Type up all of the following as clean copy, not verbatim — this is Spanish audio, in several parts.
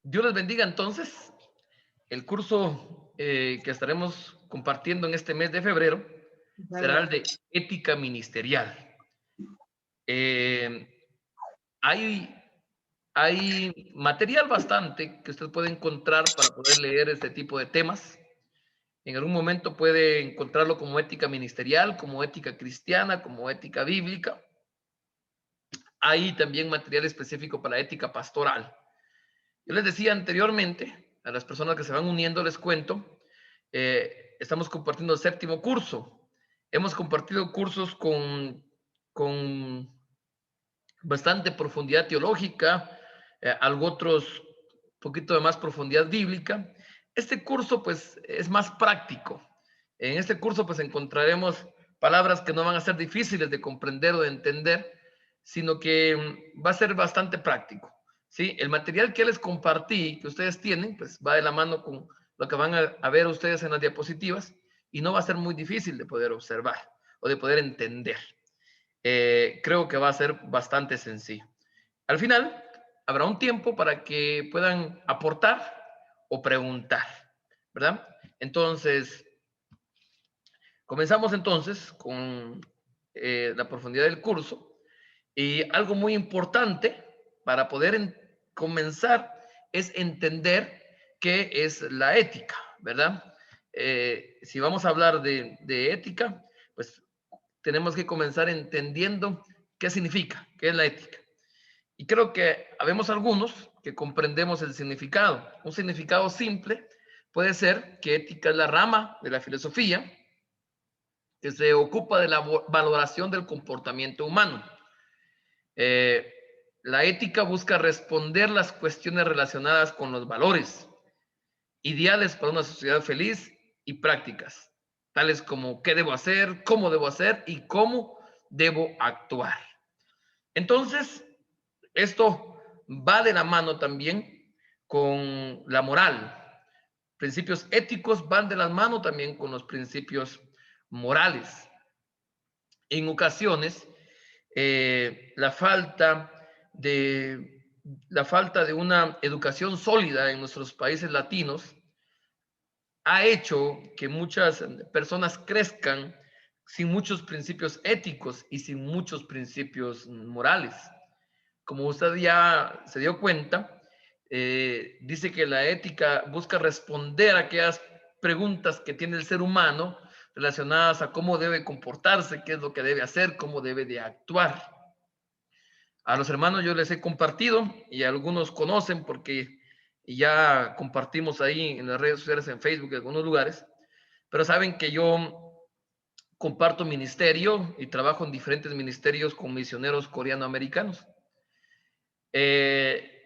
Dios les bendiga entonces. El curso que estaremos compartiendo en este mes de febrero será el de ética ministerial. Eh, hay, hay material bastante que usted puede encontrar para poder leer este tipo de temas. En algún momento puede encontrarlo como ética ministerial, como ética cristiana, como ética bíblica. Hay también material específico para ética pastoral. Yo les decía anteriormente, a las personas que se van uniendo, les cuento, estamos compartiendo el séptimo curso. Hemos compartido cursos con bastante profundidad teológica, algo otros poquito de más profundidad bíblica. Este curso pues es más práctico. En este curso pues encontraremos palabras que no van a ser difíciles de comprender o de entender, sino que va a ser bastante práctico. ¿Sí? El material que les compartí, que ustedes tienen, pues va de la mano con lo que van a ver ustedes en las diapositivas y no va a ser muy difícil de poder observar o de poder entender. Creo que va a ser bastante sencillo. Al final, habrá un tiempo para que puedan aportar o preguntar, ¿verdad? Entonces, comenzamos entonces con la profundidad del curso y algo muy importante para poder comenzar es entender qué es la ética, ¿verdad? Si vamos a hablar de ética, pues tenemos que comenzar entendiendo qué significa, qué es la ética. Y creo que habemos algunos que comprendemos el significado. Un significado simple puede ser que ética es la rama de la filosofía que se ocupa de la valoración del comportamiento humano. Eh, la ética busca responder las cuestiones relacionadas con los valores, ideales para una sociedad feliz y prácticas, tales como qué debo hacer y cómo debo actuar. Entonces, esto va de la mano también con la moral. Principios éticos van de la mano también con los principios morales. En ocasiones, la falta de una educación sólida en nuestros países latinos ha hecho que muchas personas crezcan sin muchos principios éticos y sin muchos principios morales. Como usted ya se dio cuenta, dice que la ética busca responder a aquellas preguntas que tiene el ser humano relacionadas a cómo debe comportarse, qué es lo que debe hacer, cómo debe de actuar. A los hermanos yo les he compartido y algunos conocen porque ya compartimos ahí en las redes sociales, en Facebook, en algunos lugares, pero saben que yo comparto ministerio y trabajo en diferentes ministerios con misioneros coreano-americanos.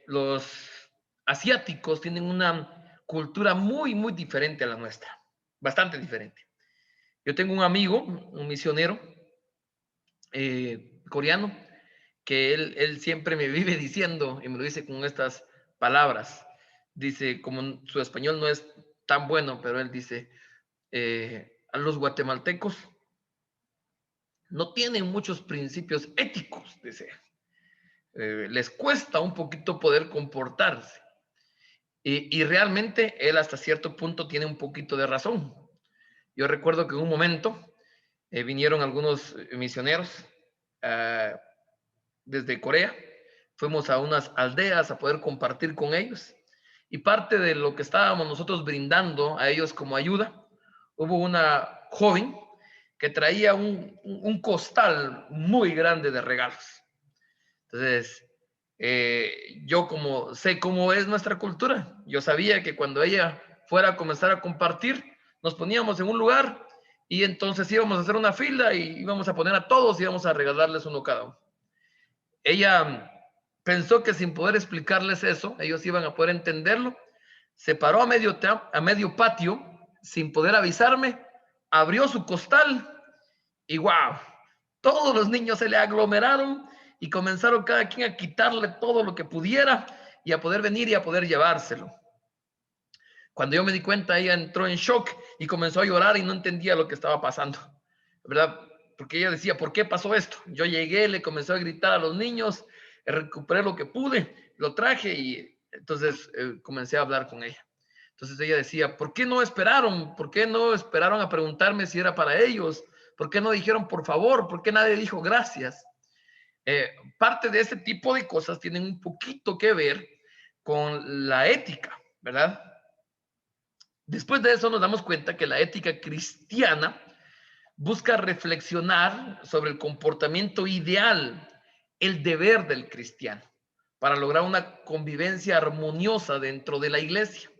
Los asiáticos tienen una cultura muy, muy diferente a la nuestra, bastante diferente. Yo tengo un amigo, un misionero coreano, que él siempre me vive diciendo, y me lo dice con estas palabras, dice, como su español no es tan bueno, pero él dice, a los guatemaltecos no tienen muchos principios éticos, dice, les cuesta un poquito poder comportarse. Y realmente él hasta cierto punto tiene un poquito de razón. Yo recuerdo que en un momento vinieron algunos misioneros uh, desde Corea, fuimos a unas aldeas a poder compartir con ellos y parte de lo que estábamos nosotros brindando a ellos como ayuda, hubo una joven que traía costal muy grande de regalos. Entonces, yo como sé cómo es nuestra cultura, yo sabía que cuando ella fuera a comenzar a compartir, nos poníamos en un lugar y entonces íbamos a hacer una fila y íbamos a poner a todos y íbamos a regalarles uno cada uno. Ella pensó que sin poder explicarles eso, ellos iban a poder entenderlo, se paró a medio patio sin poder avisarme, abrió su costal y wow, todos los niños se le aglomeraron y comenzaron cada quien a quitarle todo lo que pudiera y a poder venir y a poder llevárselo. Cuando yo me di cuenta, ella entró en shock y comenzó a llorar y no entendía lo que estaba pasando, ¿verdad? Porque ella decía, ¿por qué pasó esto? Yo llegué, le comencé a gritar a los niños, recuperé lo que pude, lo traje y Entonces comencé a hablar con ella. Entonces ella decía, ¿por qué no esperaron? ¿Por qué no esperaron a preguntarme si era para ellos? ¿Por qué no dijeron por favor? ¿Por qué nadie dijo gracias? Parte de este tipo de cosas tienen un poquito que ver con la ética, ¿verdad? Después de eso nos damos cuenta que la ética cristiana busca reflexionar sobre el comportamiento ideal, el deber del cristiano, para lograr una convivencia armoniosa dentro de la iglesia.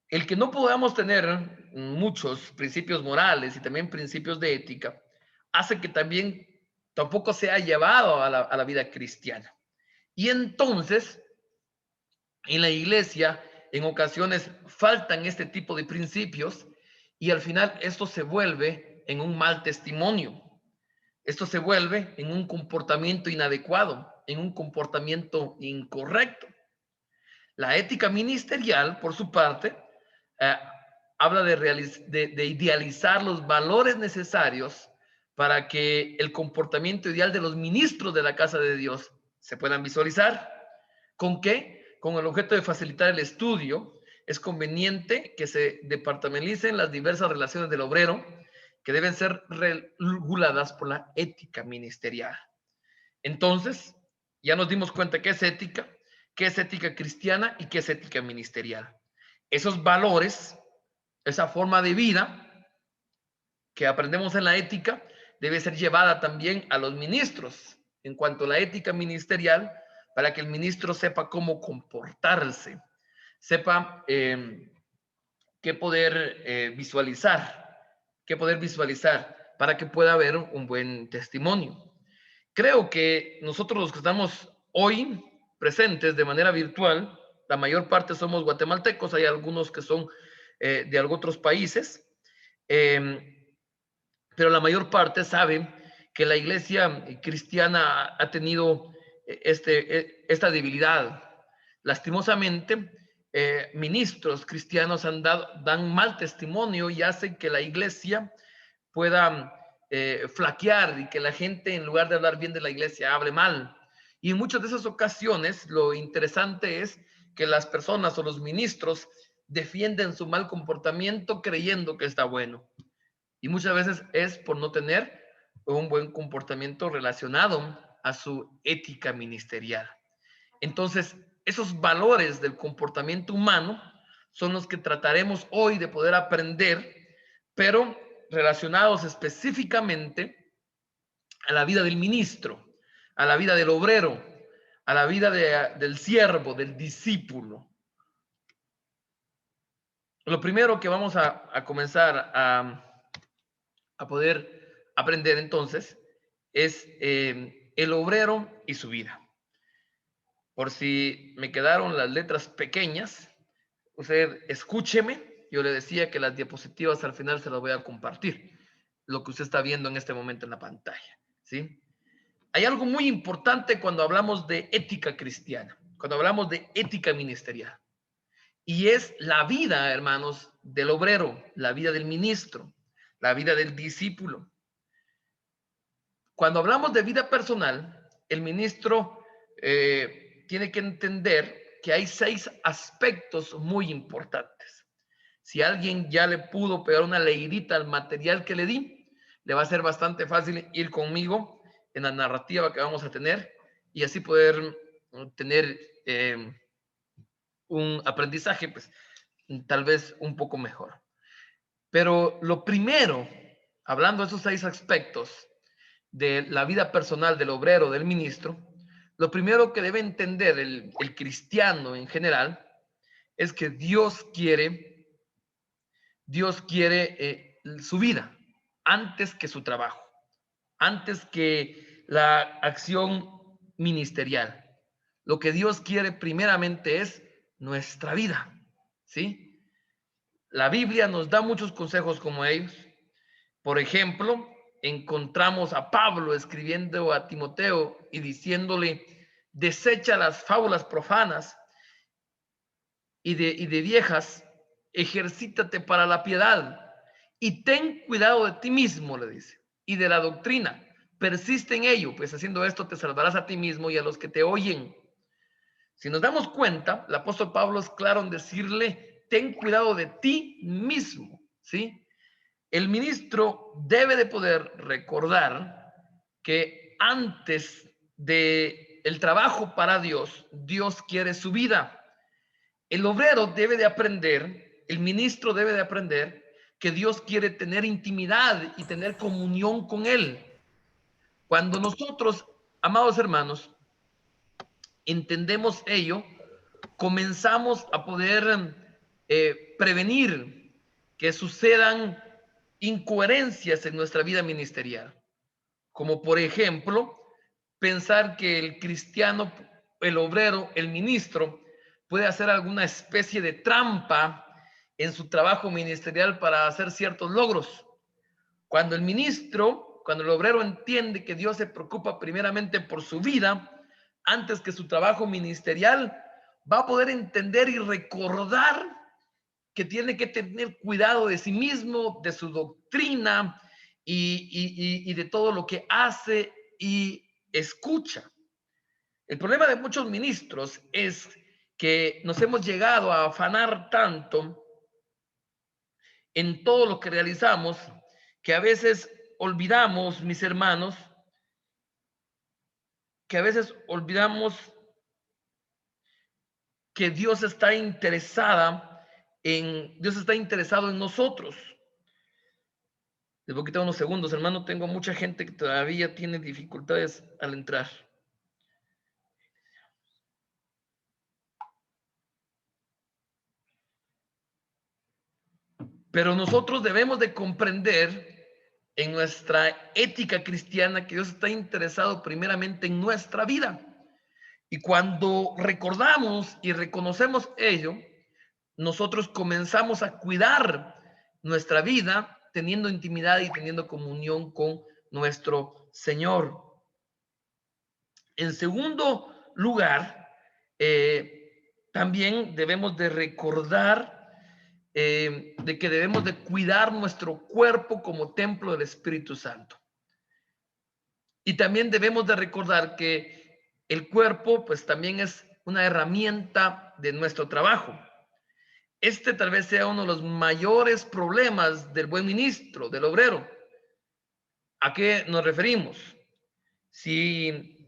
El que no podamos tener muchos principios morales y también principios de ética hace que también tampoco sea llevado a la vida cristiana. Y entonces, en la iglesia, en ocasiones faltan este tipo de principios y al final esto se vuelve en un mal testimonio. Esto se vuelve en un comportamiento inadecuado, en un comportamiento incorrecto. La ética ministerial, por su parte, eh, habla de idealizar los valores necesarios para que el comportamiento ideal de los ministros de la casa de Dios se puedan visualizar. ¿Con qué? Con el objeto de facilitar el estudio, es conveniente que se departamentalicen las diversas relaciones del obrero que deben ser reguladas por la ética ministerial. Entonces, ya nos dimos cuenta qué es ética cristiana y qué es ética ministerial. Esos valores, esa forma de vida que aprendemos en la ética, debe ser llevada también a los ministros en cuanto a la ética ministerial, para que el ministro sepa cómo comportarse, sepa qué poder visualizar para que pueda haber un buen testimonio. Creo que nosotros los que estamos hoy presentes de manera virtual, la mayor parte somos guatemaltecos, hay algunos que son de otros países, pero la mayor parte sabe que la iglesia cristiana ha tenido esta debilidad. Lastimosamente, ministros cristianos dan mal testimonio y hacen que la iglesia pueda flaquear y que la gente, en lugar de hablar bien de la iglesia, hable mal. Y en muchas de esas ocasiones, lo interesante es que las personas o los ministros defienden su mal comportamiento creyendo que está bueno. Y muchas veces es por no tener un buen comportamiento relacionado a su ética ministerial. Entonces, esos valores del comportamiento humano son los que trataremos hoy de poder aprender, pero relacionados específicamente a la vida del ministro, a la vida del obrero, a la vida del siervo, del discípulo. Lo primero que vamos a comenzar a poder aprender entonces es el obrero y su vida. Por si me quedaron las letras pequeñas, usted escúcheme. Yo le decía que las diapositivas al final se las voy a compartir, lo que usted está viendo en este momento en la pantalla, ¿sí? Hay algo muy importante cuando hablamos de ética cristiana, cuando hablamos de ética ministerial, y es la vida, hermanos, del obrero, la vida del ministro, la vida del discípulo. Cuando hablamos de vida personal, el ministro tiene que entender que hay 6 aspectos muy importantes. Si alguien ya le pudo pegar una leidita al material que le di, le va a ser bastante fácil ir conmigo en la narrativa que vamos a tener y así poder tener un aprendizaje, pues, tal vez un poco mejor. Pero lo primero, hablando de esos 6 aspectos de la vida personal del obrero, del ministro, lo primero que debe entender el cristiano en general es que Dios quiere su vida antes que su trabajo, antes que la acción ministerial. Lo que Dios quiere primeramente es nuestra vida, ¿sí? La Biblia nos da muchos consejos como ellos. Por ejemplo, encontramos a Pablo escribiendo a Timoteo y diciéndole: desecha las fábulas profanas y de viejas, ejercítate para la piedad y ten cuidado de ti mismo, le dice, y de la doctrina. Persiste en ello, pues haciendo esto te salvarás a ti mismo y a los que te oyen. Si nos damos cuenta, el apóstol Pablo es claro en decirle, ten cuidado de ti mismo, ¿sí? El ministro debe de poder recordar que antes de el trabajo para Dios, Dios quiere su vida. El obrero debe de aprender, el ministro debe de aprender que Dios quiere tener intimidad y tener comunión con Él. Cuando nosotros, amados hermanos, entendemos ello, comenzamos a poder prevenir que sucedan incoherencias en nuestra vida ministerial. Como por ejemplo, pensar que el cristiano, el obrero, el ministro, puede hacer alguna especie de trampa en su trabajo ministerial para hacer ciertos logros. Cuando el ministro, cuando el obrero entiende que Dios se preocupa primeramente por su vida, antes que su trabajo ministerial, va a poder entender y recordar que tiene que tener cuidado de sí mismo, de su doctrina y de todo lo que hace y escucha. El problema de muchos ministros es que nos hemos llegado a afanar tanto en todo lo que realizamos que a veces olvidamos, mis hermanos, que a veces olvidamos que Dios está interesado en nosotros. Les voy a quitar unos segundos, hermano. Tengo mucha gente que todavía tiene dificultades al entrar. Pero nosotros debemos de comprender en nuestra ética cristiana que Dios está interesado primeramente en nuestra vida. Y cuando recordamos y reconocemos ello, nosotros comenzamos a cuidar nuestra vida teniendo intimidad y teniendo comunión con nuestro Señor. En segundo lugar, también debemos de recordar de que debemos de cuidar nuestro cuerpo como templo del Espíritu Santo. Y también debemos de recordar que el cuerpo pues también es una herramienta de nuestro trabajo. Este tal vez sea uno de los mayores problemas del buen ministro, del obrero. ¿A qué nos referimos? Si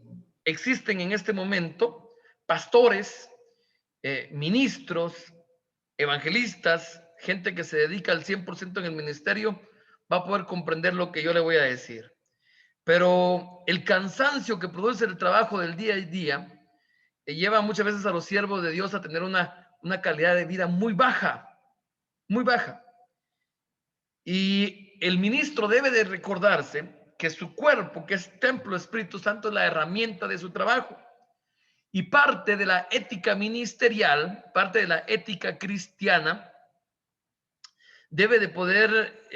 existen en este momento pastores, ministros, evangelistas, gente que se dedica al 100% en el ministerio, va a poder comprender lo que yo le voy a decir. Pero el cansancio que produce el trabajo del día a día lleva muchas veces a los siervos de Dios a tener una calidad de vida muy baja, muy baja. Y el ministro debe de recordarse que su cuerpo, que es templo del Espíritu Santo, es la herramienta de su trabajo. Y parte de la ética ministerial, parte de la ética cristiana, debe de poder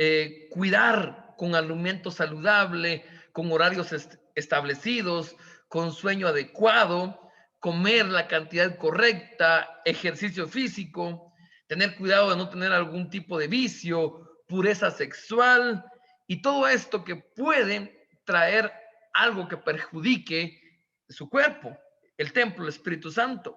cuidar con alimento saludable, con horarios establecidos, con sueño adecuado, comer la cantidad correcta, ejercicio físico, tener cuidado de no tener algún tipo de vicio, pureza sexual y todo esto que puede traer algo que perjudique su cuerpo, el templo, el Espíritu Santo.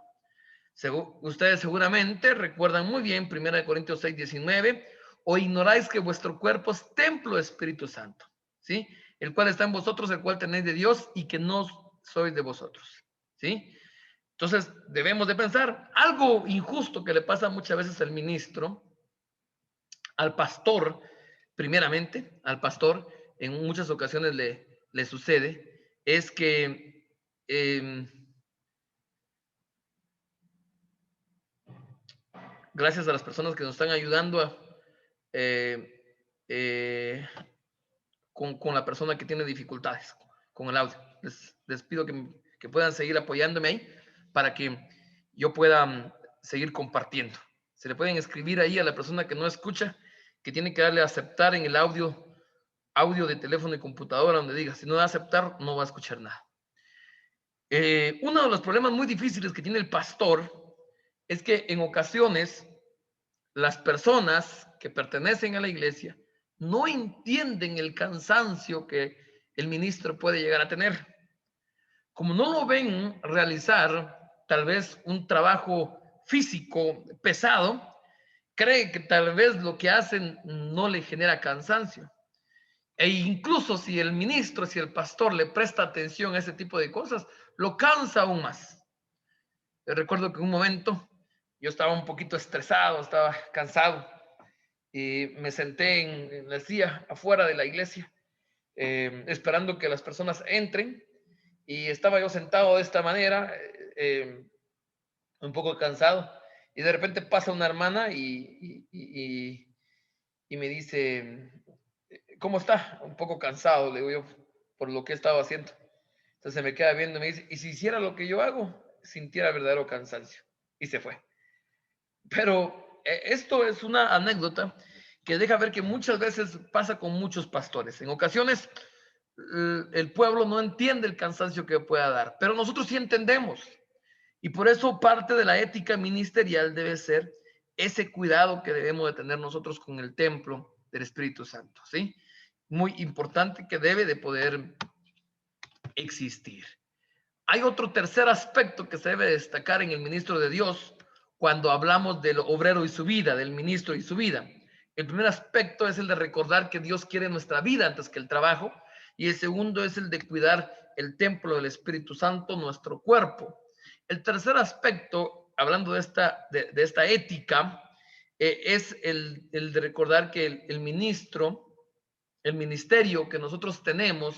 Ustedes seguramente recuerdan muy bien 1 Corintios 6:19, o ignoráis que vuestro cuerpo es templo del Espíritu Santo, ¿sí? El cual está en vosotros, el cual tenéis de Dios y que no sois de vosotros, ¿sí? Entonces debemos de pensar algo injusto que le pasa muchas veces al ministro, al pastor, primeramente, al pastor, en muchas ocasiones le sucede, es que gracias a las personas que nos están ayudando a, con la persona que tiene dificultades con el audio. Les pido que puedan seguir apoyándome ahí para que yo pueda seguir compartiendo. Se le pueden escribir ahí a la persona que no escucha, que tiene que darle a aceptar en el audio de teléfono y computadora, donde diga, si no da a aceptar, no va a escuchar nada. Uno de los problemas muy difíciles que tiene el pastor es que en ocasiones las personas que pertenecen a la iglesia no entienden el cansancio que el ministro puede llegar a tener. Como no lo ven realizar tal vez un trabajo físico pesado, cree que tal vez lo que hacen no le genera cansancio. E incluso si el ministro, si el pastor le presta atención a ese tipo de cosas, lo cansa aún más. Yo recuerdo que en un momento yo estaba un poquito estresado, estaba cansado y me senté en la silla afuera de la iglesia, esperando que las personas entren, y estaba yo sentado de esta manera, un poco cansado, y de repente pasa una hermana y me dice, ¿cómo está? Un poco cansado, le digo yo, por lo que he estado haciendo. Entonces se me queda viendo y me dice, ¿y si hiciera lo que yo hago, sintiera verdadero cansancio? Y se fue. Pero esto es una anécdota que deja ver que muchas veces pasa con muchos pastores. En ocasiones el pueblo no entiende el cansancio que pueda dar, pero nosotros sí entendemos. Y por eso parte de la ética ministerial debe ser ese cuidado que debemos de tener nosotros con el templo del Espíritu Santo, ¿sí? Muy importante, que debe de poder existir. Hay otro tercer aspecto que se debe destacar en el ministro de Dios cuando hablamos del obrero y su vida, del ministro y su vida. El primer aspecto es el de recordar que Dios quiere nuestra vida antes que el trabajo, y el segundo es el de cuidar el templo del Espíritu Santo, nuestro cuerpo. El tercer aspecto, hablando de esta ética, es el de recordar que el ministerio que nosotros tenemos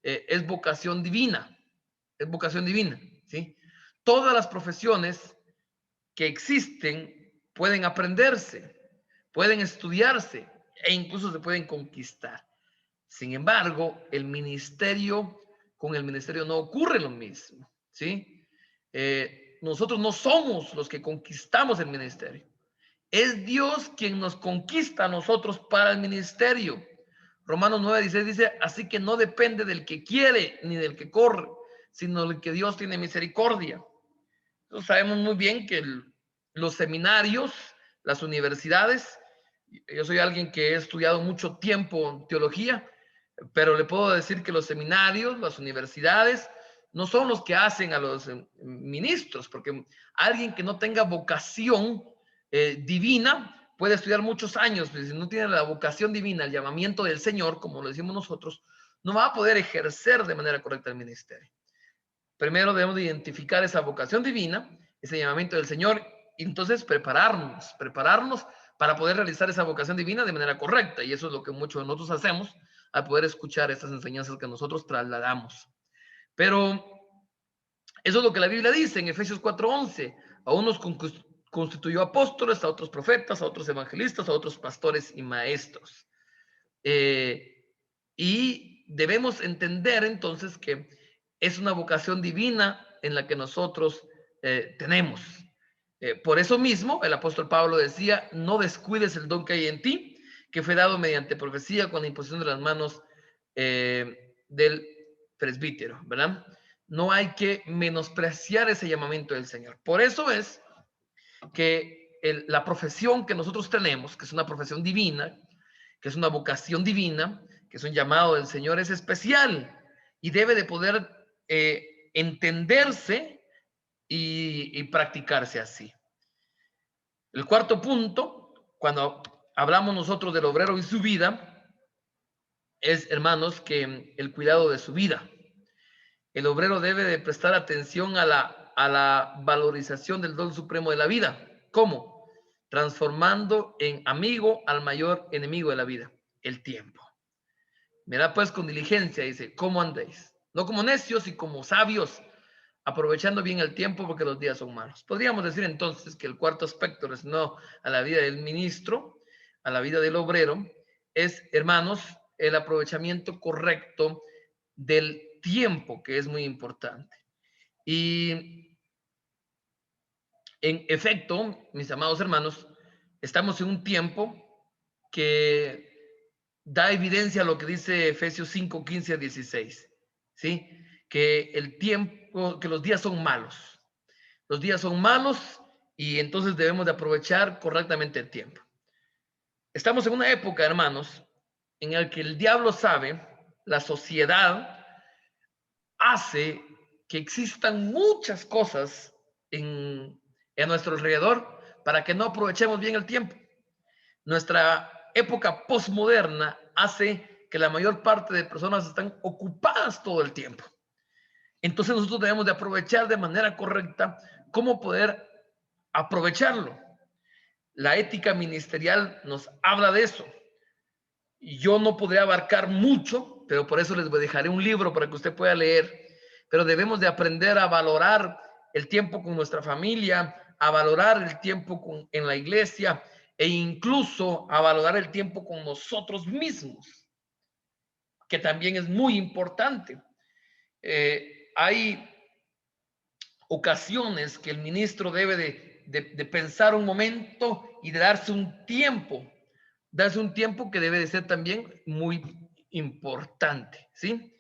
es vocación divina. Es vocación divina, ¿sí? Todas las profesiones que existen pueden aprenderse, pueden estudiarse e incluso se pueden conquistar. Sin embargo, con el ministerio no ocurre lo mismo, ¿sí? Nosotros no somos los que conquistamos el ministerio. Es Dios quien nos conquista a nosotros para el ministerio. Romanos 9:16 dice, así que no depende del que quiere ni del que corre, sino del que Dios tiene misericordia. Entonces sabemos muy bien que los seminarios, las universidades, yo soy alguien que he estudiado mucho tiempo teología, pero le puedo decir que los seminarios, las universidades, no son los que hacen a los ministros, porque alguien que no tenga vocación divina puede estudiar muchos años, pero si no tiene la vocación divina, el llamamiento del Señor, como lo decimos nosotros, no va a poder ejercer de manera correcta el ministerio. Primero debemos de identificar esa vocación divina, ese llamamiento del Señor, y entonces prepararnos para poder realizar esa vocación divina de manera correcta. Y eso es lo que muchos de nosotros hacemos al poder escuchar estas enseñanzas que nosotros trasladamos. Pero eso es lo que la Biblia dice en Efesios 4:11. A unos constituyó apóstoles, a otros profetas, a otros evangelistas, a otros pastores y maestros. Y debemos entender entonces que es una vocación divina en la que nosotros tenemos. Por eso mismo, el apóstol Pablo decía, no descuides el don que hay en ti, que fue dado mediante profecía con la imposición de las manos del presbítero, ¿verdad? No hay que menospreciar ese llamamiento del Señor. Por eso es que la profesión que nosotros tenemos, que es una profesión divina, que es una vocación divina, que es un llamado del Señor, es especial y debe de poder entenderse y practicarse así. El cuarto punto, cuando hablamos nosotros del obrero y su vida, es, hermanos, que el cuidado de su vida. El obrero debe de prestar atención a la valorización del don supremo de la vida. ¿Cómo? Transformando en amigo al mayor enemigo de la vida, el tiempo. Mirad pues con diligencia, dice, ¿cómo andéis? No como necios y como sabios, aprovechando bien el tiempo porque los días son malos. Podríamos decir entonces que el cuarto aspecto relacionado a la vida del ministro, a la vida del obrero, es, hermanos, el aprovechamiento correcto del tiempo, que es muy importante. Y en efecto, mis amados hermanos, estamos en un tiempo que da evidencia a lo que dice Efesios 5:15-16, ¿sí? Que el tiempo, que los días son malos. Los días son malos y entonces debemos de aprovechar correctamente el tiempo. Estamos en una época, hermanos, en la que el diablo sabe, la sociedad hace que existan muchas cosas en nuestro alrededor para que no aprovechemos bien el tiempo. Nuestra época postmoderna hace que la mayor parte de personas están ocupadas todo el tiempo. Entonces nosotros debemos de aprovechar de manera correcta cómo poder aprovecharlo. La ética ministerial nos habla de eso. Y yo no podría abarcar mucho, pero por eso les dejaré un libro para que usted pueda leer. Pero debemos de aprender a valorar el tiempo con nuestra familia, a valorar el tiempo en la iglesia e incluso a valorar el tiempo con nosotros mismos, que también es muy importante. Hay ocasiones que el ministro debe de pensar un momento y de darse un tiempo que debe de ser también muy importante, ¿sí?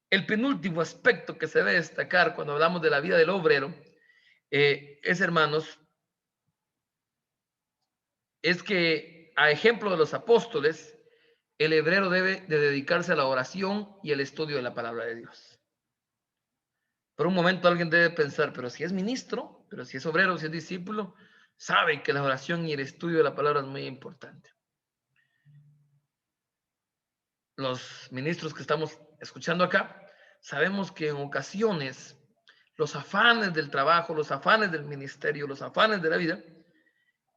El penúltimo aspecto que se debe destacar cuando hablamos de la vida del obrero es, hermanos, es que a ejemplo de los apóstoles, el obrero debe de dedicarse a la oración y el estudio de la palabra de Dios. Por un momento alguien debe pensar, pero si es ministro, pero si es obrero, si es discípulo, sabe que la oración y el estudio de la palabra es muy importante. Los ministros que estamos escuchando acá, sabemos que en ocasiones los afanes del trabajo, los afanes del ministerio, los afanes de la vida,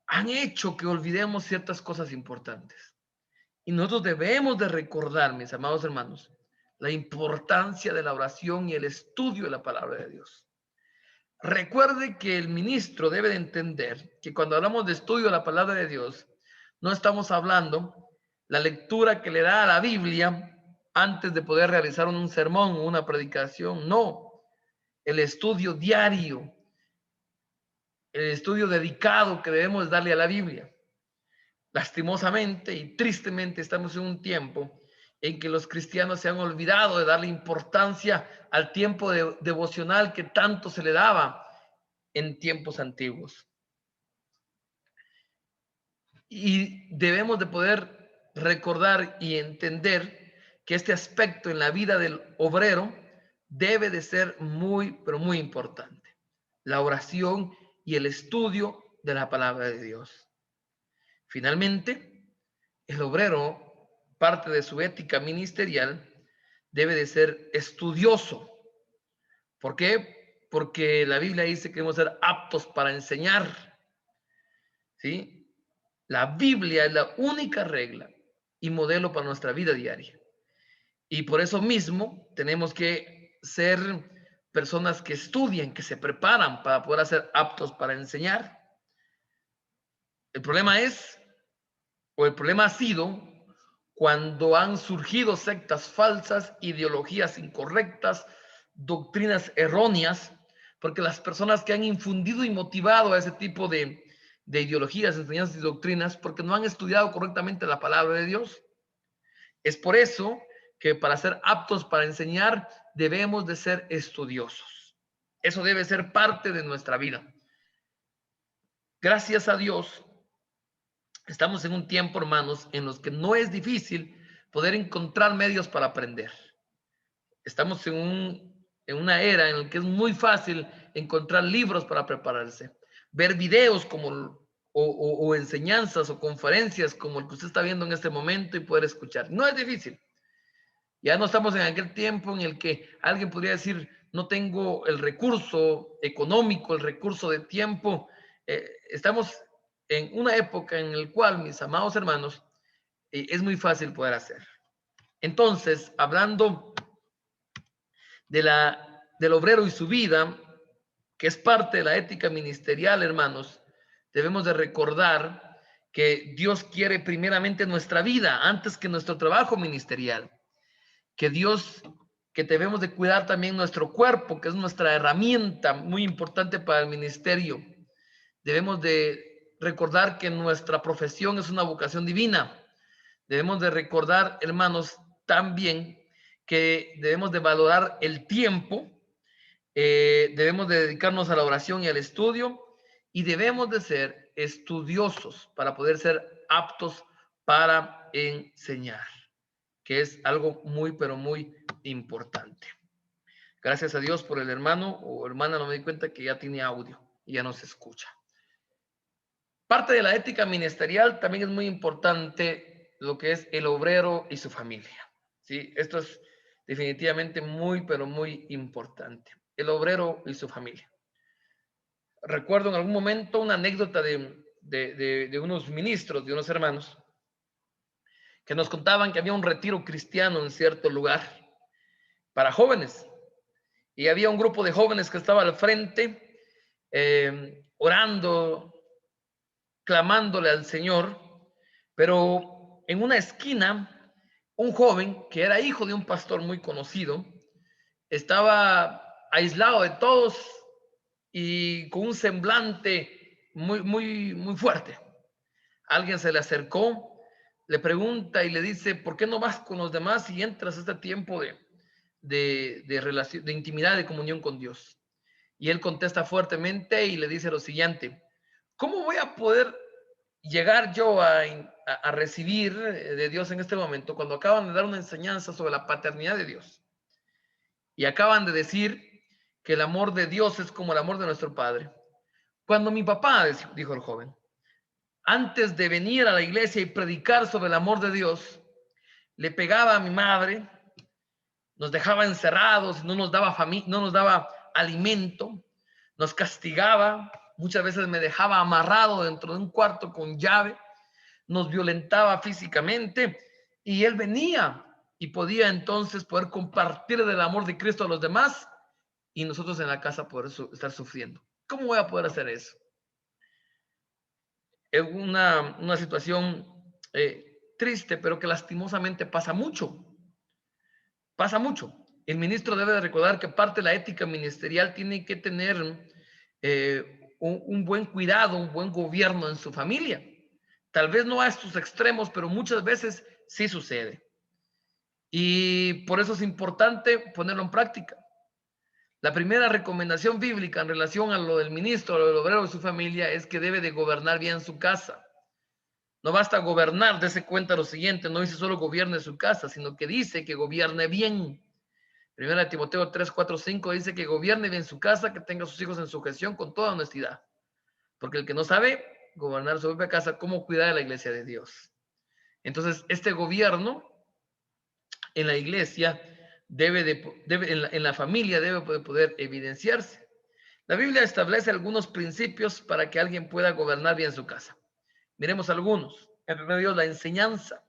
han hecho que olvidemos ciertas cosas importantes. Y nosotros debemos de recordar, mis amados hermanos, la importancia de la oración y el estudio de la palabra de Dios. Recuerde que el ministro debe de entender que cuando hablamos de estudio de la palabra de Dios, no estamos hablando la lectura que le da a la Biblia antes de poder realizar un sermón o una predicación, no. El estudio diario, el estudio dedicado que debemos darle a la Biblia. Lastimosamente y tristemente estamos en un tiempo en que los cristianos se han olvidado de darle importancia al tiempo devocional que tanto se le daba en tiempos antiguos. Y debemos de poder recordar y entender que este aspecto en la vida del obrero debe de ser muy, pero muy importante. La oración y el estudio de la palabra de Dios. Finalmente, el obrero, parte de su ética ministerial, debe de ser estudioso. ¿Por qué? Porque la Biblia dice que debemos ser aptos para enseñar. ¿Sí? La Biblia es la única regla y modelo para nuestra vida diaria. Y por eso mismo tenemos que ser personas que estudian, que se preparan para poder ser aptos para enseñar. El problema es, o el problema ha sido, cuando han surgido sectas falsas, ideologías incorrectas, doctrinas erróneas, porque las personas que han infundido y motivado a ese tipo de ideologías, enseñanzas y doctrinas, porque no han estudiado correctamente la palabra de Dios. Es por eso que para ser aptos para enseñar debemos de ser estudiosos. Eso debe ser parte de nuestra vida. Gracias a Dios, estamos en un tiempo, hermanos, en los que no es difícil poder encontrar medios para aprender. Estamos en una era en la que es muy fácil encontrar libros para prepararse, ver videos como o enseñanzas o conferencias como el que usted está viendo en este momento y poder escuchar. No es difícil. Ya no estamos en aquel tiempo en el que alguien podría decir, no tengo el recurso económico, el recurso de tiempo. Estamos en una época en la cual, mis amados hermanos, es muy fácil poder hacer. Entonces, hablando del obrero y su vida, que es parte de la ética ministerial, hermanos, debemos de recordar que Dios quiere primeramente nuestra vida antes que nuestro trabajo ministerial. Que debemos de cuidar también nuestro cuerpo, que es nuestra herramienta muy importante para el ministerio. Debemos de recordar que nuestra profesión es una vocación divina. Debemos de recordar, hermanos, también que debemos de valorar el tiempo, debemos de dedicarnos a la oración y al estudio y debemos de ser estudiosos para poder ser aptos para enseñar, que es algo muy, pero muy importante. Gracias a Dios por el hermano o hermana, no me di cuenta que ya tiene audio. y ya no se escucha. Parte de la ética ministerial también es muy importante lo que es el obrero y su familia. ¿Sí? Esto es definitivamente muy, pero muy importante. El obrero y su familia. Recuerdo en algún momento una anécdota de unos ministros, de unos hermanos, que nos contaban que había un retiro cristiano en cierto lugar para jóvenes. Y había un grupo de jóvenes que estaba al frente, orando, clamándole al Señor, pero en una esquina, un joven que era hijo de un pastor muy conocido, estaba aislado de todos y con un semblante muy fuerte. Alguien se le acercó, le pregunta y le dice, ¿por qué no vas con los demás y entras a este tiempo de relación, de intimidad, de comunión con Dios? Y él contesta fuertemente y le dice lo siguiente: ¿cómo voy a poder llegar yo a recibir de Dios en este momento cuando acaban de dar una enseñanza sobre la paternidad de Dios? Y acaban de decir que el amor de Dios es como el amor de nuestro Padre. Cuando mi papá, dijo el joven, antes de venir a la iglesia y predicar sobre el amor de Dios, le pegaba a mi madre, nos dejaba encerrados, no nos daba alimento, nos castigaba, muchas veces me dejaba amarrado dentro de un cuarto con llave, nos violentaba físicamente, y él venía y podía entonces poder compartir del amor de Cristo a los demás y nosotros en la casa poder estar sufriendo. ¿Cómo voy a poder hacer eso? Es una situación triste, pero que lastimosamente pasa mucho. Pasa mucho. El ministro debe de recordar que parte de la ética ministerial tiene que tener un buen cuidado, un buen gobierno en su familia. Tal vez no a estos extremos, pero muchas veces sí sucede. Y por eso es importante ponerlo en práctica. La primera recomendación bíblica en relación a lo del ministro, a lo del obrero y su familia, es que debe de gobernar bien su casa. No basta gobernar, dése cuenta lo siguiente, no dice solo gobierne su casa, sino que dice que gobierne bien. Primera Timoteo 3, 4, 5 dice que gobierne bien su casa, que tenga a sus hijos en sujeción con toda honestidad. Porque el que no sabe gobernar su propia casa, ¿cómo cuidar de la iglesia de Dios? Entonces, este gobierno en la iglesia en la familia debe poder evidenciarse. La Biblia establece algunos principios para que alguien pueda gobernar bien su casa. Miremos algunos. En primer lugar, la enseñanza.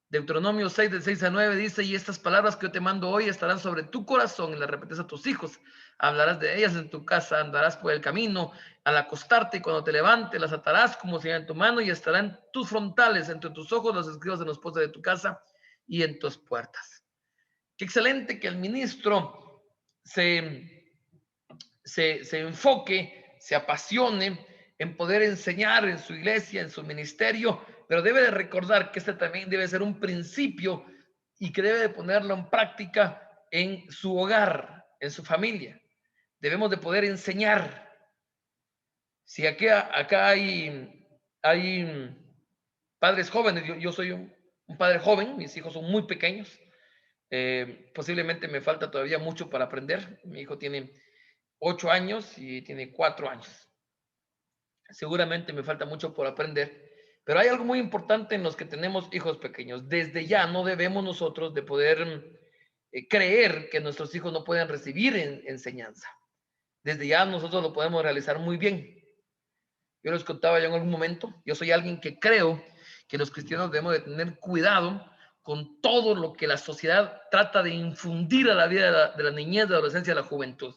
Deuteronomio 6, del 6 a 9 dice: y estas palabras que yo te mando hoy estarán sobre tu corazón y las repetirás a tus hijos. Hablarás de ellas en tu casa, andarás por el camino, al acostarte y cuando te levantes, las atarás como señal en tu mano y estarán tus frontales, entre tus ojos los escribas en los postes de tu casa y en tus puertas. Qué excelente que el ministro se enfoque, se apasione en poder enseñar en su iglesia, en su ministerio, pero debe de recordar que este también debe ser un principio y que debe de ponerlo en práctica en su hogar, en su familia. Debemos de poder enseñar. Si acá hay padres jóvenes, yo soy un padre joven, mis hijos son muy pequeños, posiblemente me falta todavía mucho para aprender. Mi hijo tiene 8 años y tiene 4 años. Seguramente me falta mucho por aprender, pero hay algo muy importante en los que tenemos hijos pequeños. Desde ya no debemos nosotros de poder creer que nuestros hijos no pueden recibir enseñanza. Desde ya nosotros lo podemos realizar muy bien. Yo les contaba ya en algún momento, yo soy alguien que creo que los cristianos debemos de tener cuidado con todo lo que la sociedad trata de infundir a la vida de la niñez, de la adolescencia y de la juventud.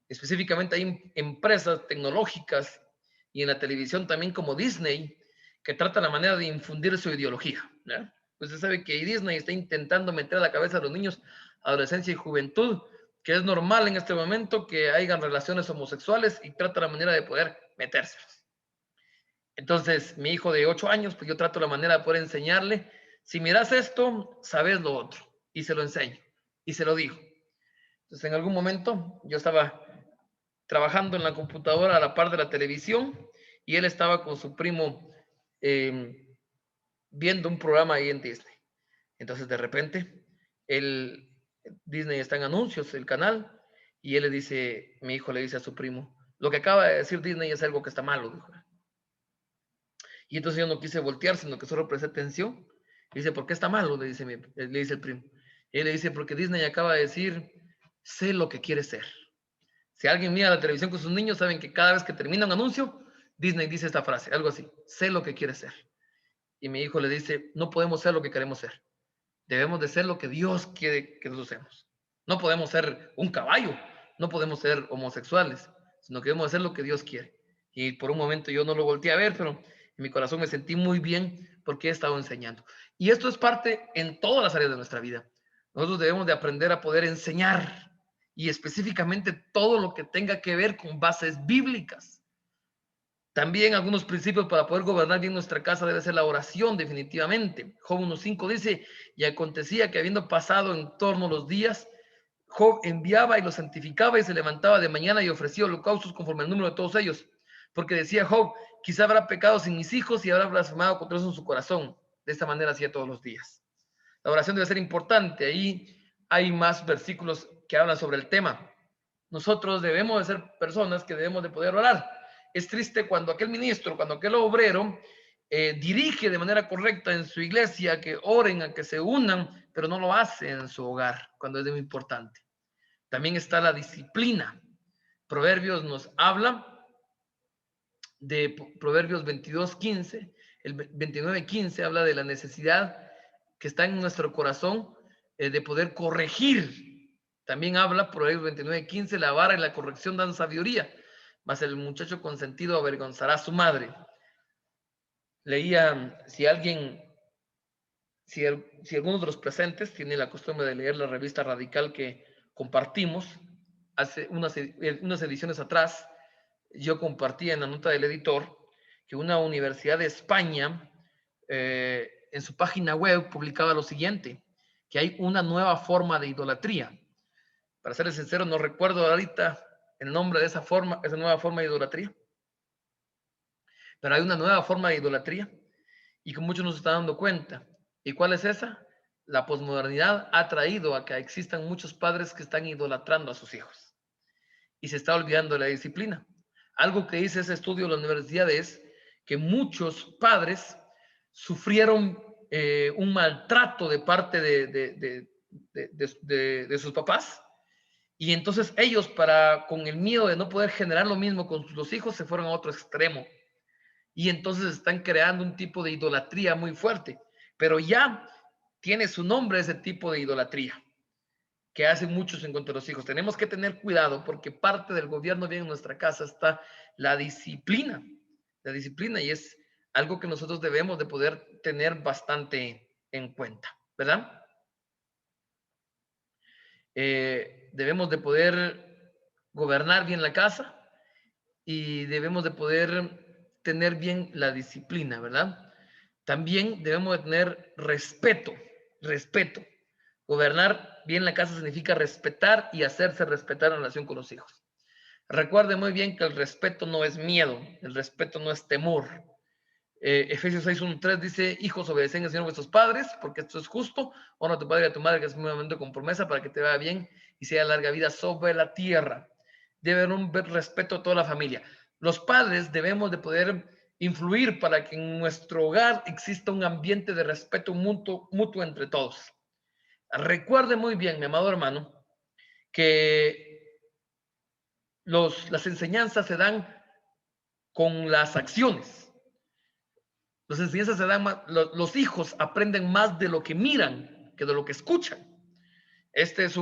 Específicamente hay empresas tecnológicas y en la televisión también como Disney que tratan la manera de infundir su ideología, ¿no? Usted sabe que Disney está intentando meter a la cabeza de los niños, adolescencia y juventud, que es normal en este momento que hayan relaciones homosexuales y trata la manera de poder metérselos. Entonces, mi hijo de 8 años, pues yo trato la manera de poder enseñarle: si miras esto, sabes lo otro, y se lo enseño, y se lo digo. Entonces, en algún momento yo estaba trabajando en la computadora a la par de la televisión y él estaba con su primo viendo un programa ahí en Disney. Entonces de repente Disney está en anuncios, el canal, y él le dice, mi hijo le dice a su primo: Lo que acaba de decir Disney es algo que está malo, dijo. Y entonces yo no quise voltear, sino que solo presté atención. Y dice, ¿por qué está malo? Le dice el primo. Y él le dice, porque Disney acaba de decir, sé lo que quiere ser. Si alguien mira la televisión con sus niños, saben que cada vez que termina un anuncio, Disney dice esta frase, algo así, sé lo que quiere ser. Y mi hijo le dice, no podemos ser lo que queremos ser. Debemos de ser lo que Dios quiere que nosotros seamos. No podemos ser un caballo, no podemos ser homosexuales, sino que debemos de ser lo que Dios quiere. Y por un momento yo no lo volteé a ver, pero en mi corazón me sentí muy bien porque he estado enseñando. Y esto es parte en todas las áreas de nuestra vida. Nosotros debemos de aprender a poder enseñar y específicamente todo lo que tenga que ver con bases bíblicas. También algunos principios para poder gobernar bien nuestra casa debe ser la oración, definitivamente. Job 1.5 dice, y acontecía que habiendo pasado en torno los días, Job enviaba y los santificaba y se levantaba de mañana y ofrecía holocaustos conforme al número de todos ellos. Porque decía Job, quizá habrá pecado sin mis hijos y habrá blasfemado contra eso en su corazón. De esta manera hacía todos los días. La oración debe ser importante. Ahí hay más versículos que hablan sobre el tema. Nosotros debemos de ser personas que debemos de poder orar. Es triste cuando aquel ministro, cuando aquel obrero dirige de manera correcta en su iglesia, que oren, a que se unan, pero no lo hace en su hogar, cuando es muy importante. También está la disciplina. Proverbios nos habla de Proverbios 22:15, el 29:15 habla de la necesidad que está en nuestro corazón de poder corregir. También habla Proverbios 29:15, la vara y la corrección dan sabiduría, mas el muchacho consentido avergonzará a su madre. Leía, si alguno de los presentes tiene la costumbre de leer la revista Radical que compartimos, hace unas ediciones atrás, yo compartía en la nota del editor que una universidad de España en su página web publicaba lo siguiente, que hay una nueva forma de idolatría. Para serles sincero, no recuerdo ahorita el nombre de esa nueva forma de idolatría, pero hay una nueva forma de idolatría y que muchos nos están dando cuenta. ¿Y cuál es esa? La posmodernidad ha traído a que existan muchos padres que están idolatrando a sus hijos y se está olvidando de la disciplina. Algo que dice ese estudio de la universidad es que muchos padres sufrieron un maltrato de parte de sus papás y entonces ellos con el miedo de no poder generar lo mismo con sus hijos se fueron a otro extremo y entonces están creando un tipo de idolatría muy fuerte, pero ya tiene su nombre ese tipo de idolatría que hacen muchos en contra de los hijos. Tenemos que tener cuidado porque parte del gobierno bien en nuestra casa está la disciplina y es algo que nosotros debemos de poder tener bastante en cuenta, ¿verdad? Debemos de poder gobernar bien la casa y debemos de poder tener bien la disciplina, ¿verdad? También debemos de tener respeto. Gobernar bien la casa significa respetar y hacerse respetar en relación con los hijos. Recuerde muy bien que el respeto no es miedo, el respeto no es temor. Efesios 6:1-3 dice, hijos, obedecen al Señor vuestros padres, porque esto es justo. Honra a tu padre y a tu madre, que es un momento con promesa para que te vaya bien y sea larga vida sobre la tierra. Debe haber un respeto a toda la familia. Los padres debemos de poder influir para que en nuestro hogar exista un ambiente de respeto mutuo entre todos. Recuerde muy bien, mi amado hermano, que las enseñanzas se dan con las acciones. Las enseñanzas se dan los hijos aprenden más de lo que miran que de lo que escuchan. Este es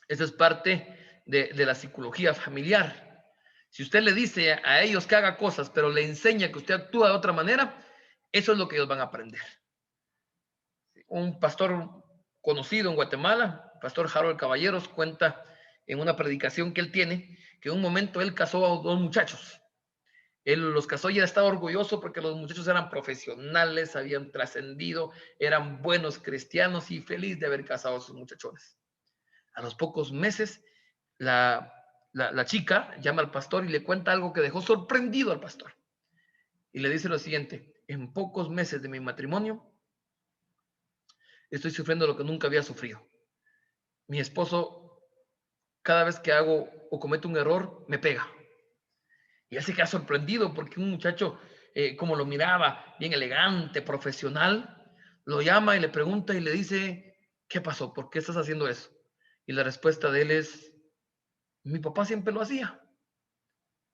esta es parte de la psicología familiar. Si usted le dice a ellos que haga cosas, pero le enseña que usted actúa de otra manera, eso es lo que ellos van a aprender. Un pastor conocido en Guatemala, el pastor Harold Caballeros, cuenta en una predicación que él tiene que en un momento él casó a 2 muchachos. Él los casó y estaba orgulloso porque los muchachos eran profesionales, habían trascendido, eran buenos cristianos y feliz de haber casado a sus muchachones. A los pocos meses, la chica llama al pastor y le cuenta algo que dejó sorprendido al pastor. Y le dice lo siguiente, en pocos meses de mi matrimonio, estoy sufriendo lo que nunca había sufrido. Mi esposo cada vez que hago o cometo un error, me pega. Y él se queda sorprendido porque un muchacho, como lo miraba, bien elegante, profesional, lo llama y le pregunta y le dice, ¿qué pasó? ¿Por qué estás haciendo eso? Y la respuesta de él es, mi papá siempre lo hacía.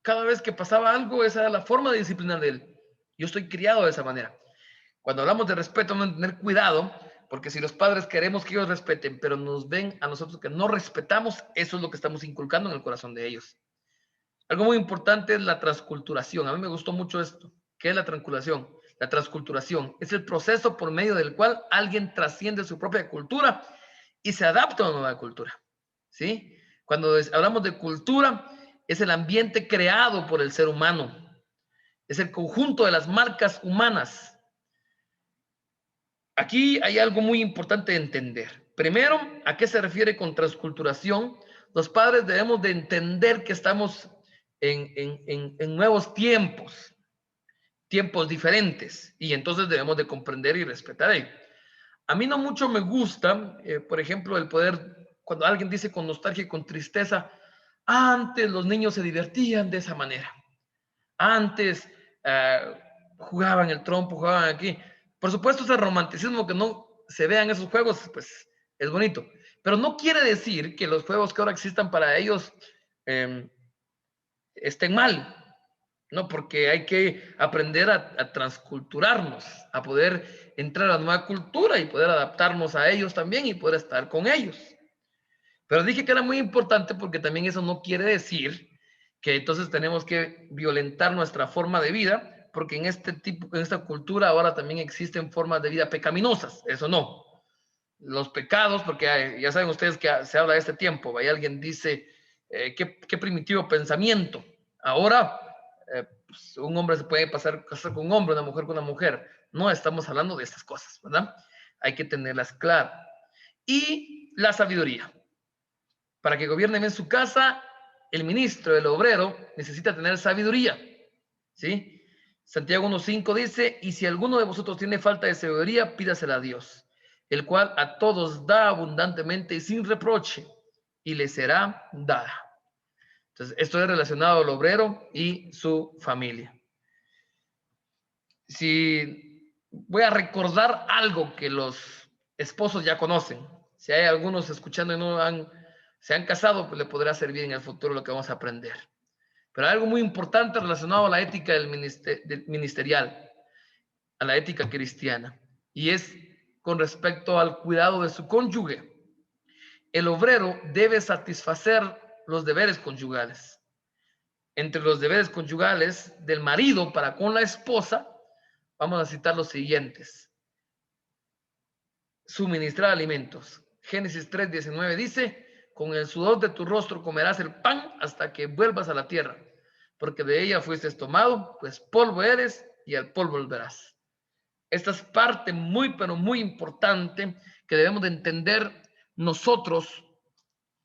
Cada vez que pasaba algo, esa era la forma de disciplinar de él. Yo estoy criado de esa manera. Cuando hablamos de respeto, vamos a tener cuidado, porque si los padres queremos que ellos respeten, pero nos ven a nosotros que no respetamos, eso es lo que estamos inculcando en el corazón de ellos. Algo muy importante es la transculturación. A mí me gustó mucho esto. ¿Qué es la transculturación? La transculturación es el proceso por medio del cual alguien trasciende su propia cultura y se adapta a una nueva cultura. ¿Sí? Cuando hablamos de cultura, es el ambiente creado por el ser humano. Es el conjunto de las marcas humanas. Aquí hay algo muy importante de entender. Primero, ¿a qué se refiere con transculturación? Los padres debemos de entender que estamos en nuevos tiempos, tiempos diferentes, y entonces debemos de comprender y respetar ello. A mí no mucho me gusta, por ejemplo, el poder, cuando alguien dice con nostalgia y con tristeza, antes los niños se divertían de esa manera. Antes jugaban el trompo, jugaban aquí. Por supuesto, ese romanticismo que no se vean esos juegos, pues es bonito. Pero no quiere decir que los juegos que ahora existan para ellos estén mal, ¿no? Porque hay que aprender a transculturarnos, a poder entrar a la nueva cultura y poder adaptarnos a ellos también y poder estar con ellos. Pero dije que era muy importante porque también eso no quiere decir que entonces tenemos que violentar nuestra forma de vida, porque en este tipo, en esta cultura ahora también existen formas de vida pecaminosas, eso no. Los pecados, porque ya saben ustedes que se habla de este tiempo, ¿va? Y alguien dice, qué primitivo pensamiento. Ahora, pues, un hombre se puede casar con un hombre, una mujer con una mujer. No estamos hablando de estas cosas, ¿verdad? Hay que tenerlas claras. Y la sabiduría. Para que gobierne bien su casa, el ministro, el obrero, necesita tener sabiduría. ¿Sí? Santiago 1.5 dice, y si alguno de vosotros tiene falta de sabiduría, pídasela a Dios, el cual a todos da abundantemente y sin reproche, y le será dada. Entonces, esto es relacionado al obrero y su familia. Si voy a recordar algo que los esposos ya conocen, si hay algunos escuchando y no se han casado, pues le podrá servir en el futuro lo que vamos a aprender. Pero hay algo muy importante relacionado a la ética del ministerial, a la ética cristiana, y es con respecto al cuidado de su cónyuge. El obrero debe satisfacer los deberes conyugales. Entre los deberes conyugales del marido para con la esposa, vamos a citar los siguientes. Suministrar alimentos. Génesis 3:19 dice, con el sudor de tu rostro comerás el pan hasta que vuelvas a la tierra, porque de ella fuiste tomado, pues polvo eres y al polvo volverás. Esta es parte muy, pero muy importante que debemos de entender nosotros,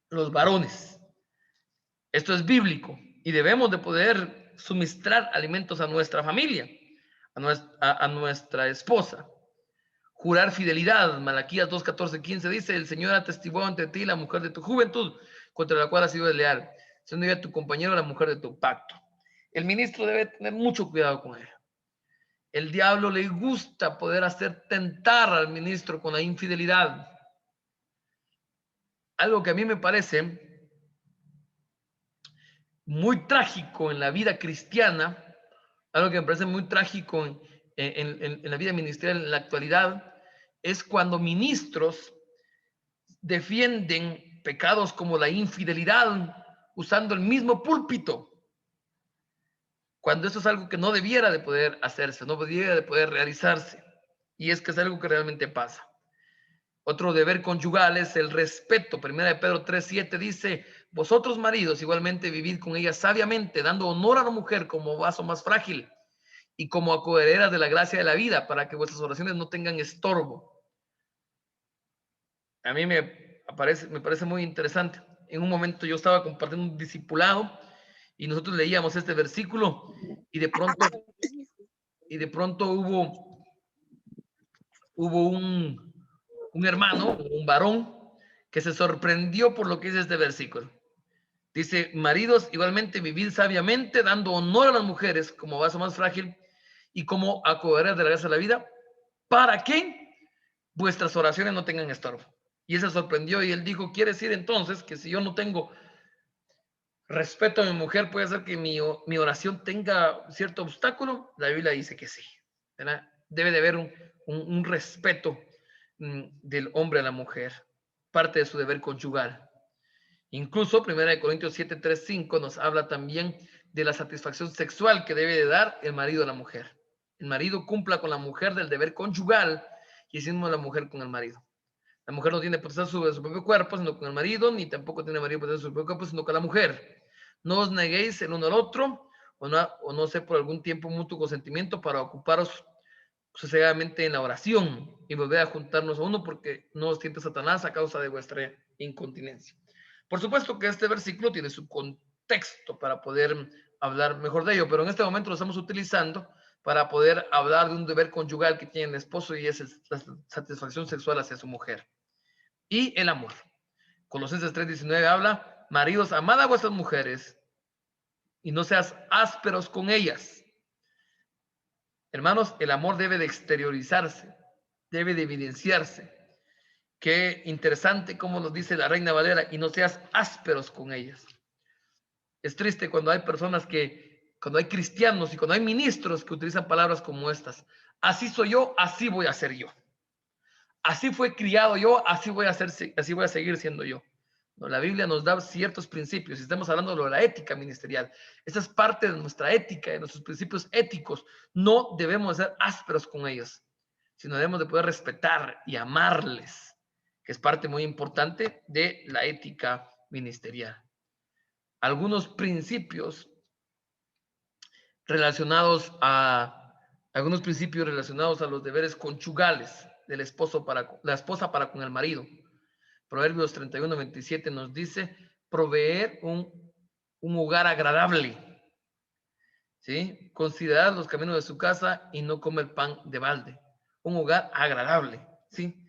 los varones. Esto es bíblico y debemos de poder suministrar alimentos a nuestra familia, a nuestra esposa. Jurar fidelidad, Malaquías 2:14-15 dice, el Señor atestiguó ante ti la mujer de tu juventud, contra la cual has sido desleal, siendo ella tu compañero la mujer de tu pacto. El ministro debe tener mucho cuidado con ella. El diablo le gusta poder hacer tentar al ministro con la infidelidad. Algo que a mí me parece muy trágico en la vida cristiana, algo que me parece muy trágico en la vida ministerial en la actualidad, es cuando ministros defienden pecados como la infidelidad usando el mismo púlpito, cuando eso es algo que no debiera de poder hacerse, no debiera de poder realizarse, y es que es algo que realmente pasa. Otro deber conyugal es el respeto. Primera de Pedro 3:7 dice, vosotros maridos igualmente vivid con ella sabiamente, dando honor a la mujer como vaso más frágil y como acohereras de la gracia de la vida, para que vuestras oraciones no tengan estorbo. A mí me parece muy interesante. En un momento yo estaba compartiendo un discipulado y nosotros leíamos este versículo y de pronto hubo un hermano, un varón, que se sorprendió por lo que dice este versículo. Dice, maridos, igualmente vivid sabiamente, dando honor a las mujeres como vaso más frágil y como acogedoras de la gracia de la vida, para que vuestras oraciones no tengan estorbo. Y él se sorprendió y él dijo, ¿quiere decir entonces que si yo no tengo respeto a mi mujer, puede ser que mi oración tenga cierto obstáculo? La Biblia dice que sí, ¿verdad? Debe de haber un respeto del hombre a la mujer, parte de su deber conyugal. Incluso 1 Corintios 7, 3, 5 nos habla también de la satisfacción sexual que debe de dar el marido a la mujer. El marido cumpla con la mujer del deber conyugal y así mismo la mujer con el marido. La mujer no tiene potestad sobre su propio cuerpo, sino con el marido, ni tampoco tiene el marido potestad sobre su propio cuerpo, sino con la mujer. No os neguéis el uno al otro, o no sé, por algún tiempo mutuo consentimiento para ocuparos sosegadamente en la oración y volver a juntarnos a uno, porque no os tiente Satanás a causa de vuestra incontinencia. Por supuesto que este versículo tiene su contexto para poder hablar mejor de ello, pero en este momento lo estamos utilizando para poder hablar de un deber conyugal que tiene el esposo, y es la satisfacción sexual hacia su mujer. Y el amor. Colosenses 3:19 habla, maridos, amad a vuestras mujeres y no seas ásperos con ellas. Hermanos, el amor debe de exteriorizarse, debe de evidenciarse. Qué interesante cómo nos dice la Reina Valera, y no seas ásperos con ellas. Es triste cuando hay personas cuando hay cristianos y cuando hay ministros que utilizan palabras como estas. Así soy yo, así voy a ser yo. Así fue criado yo, así voy a seguir siendo yo. No, la Biblia nos da ciertos principios. Estamos hablando de la ética ministerial. Esta es parte de nuestra ética, de nuestros principios éticos. No debemos ser ásperos con ellos, sino debemos de poder respetar y amarles, que es parte muy importante de la ética ministerial. Algunos principios relacionados algunos principios relacionados a los deberes conyugales del esposo para la esposa para con el marido. Proverbios 31:27 nos dice proveer un hogar agradable, ¿sí? Considerar los caminos de su casa y no comer pan de balde. Un hogar agradable, ¿sí?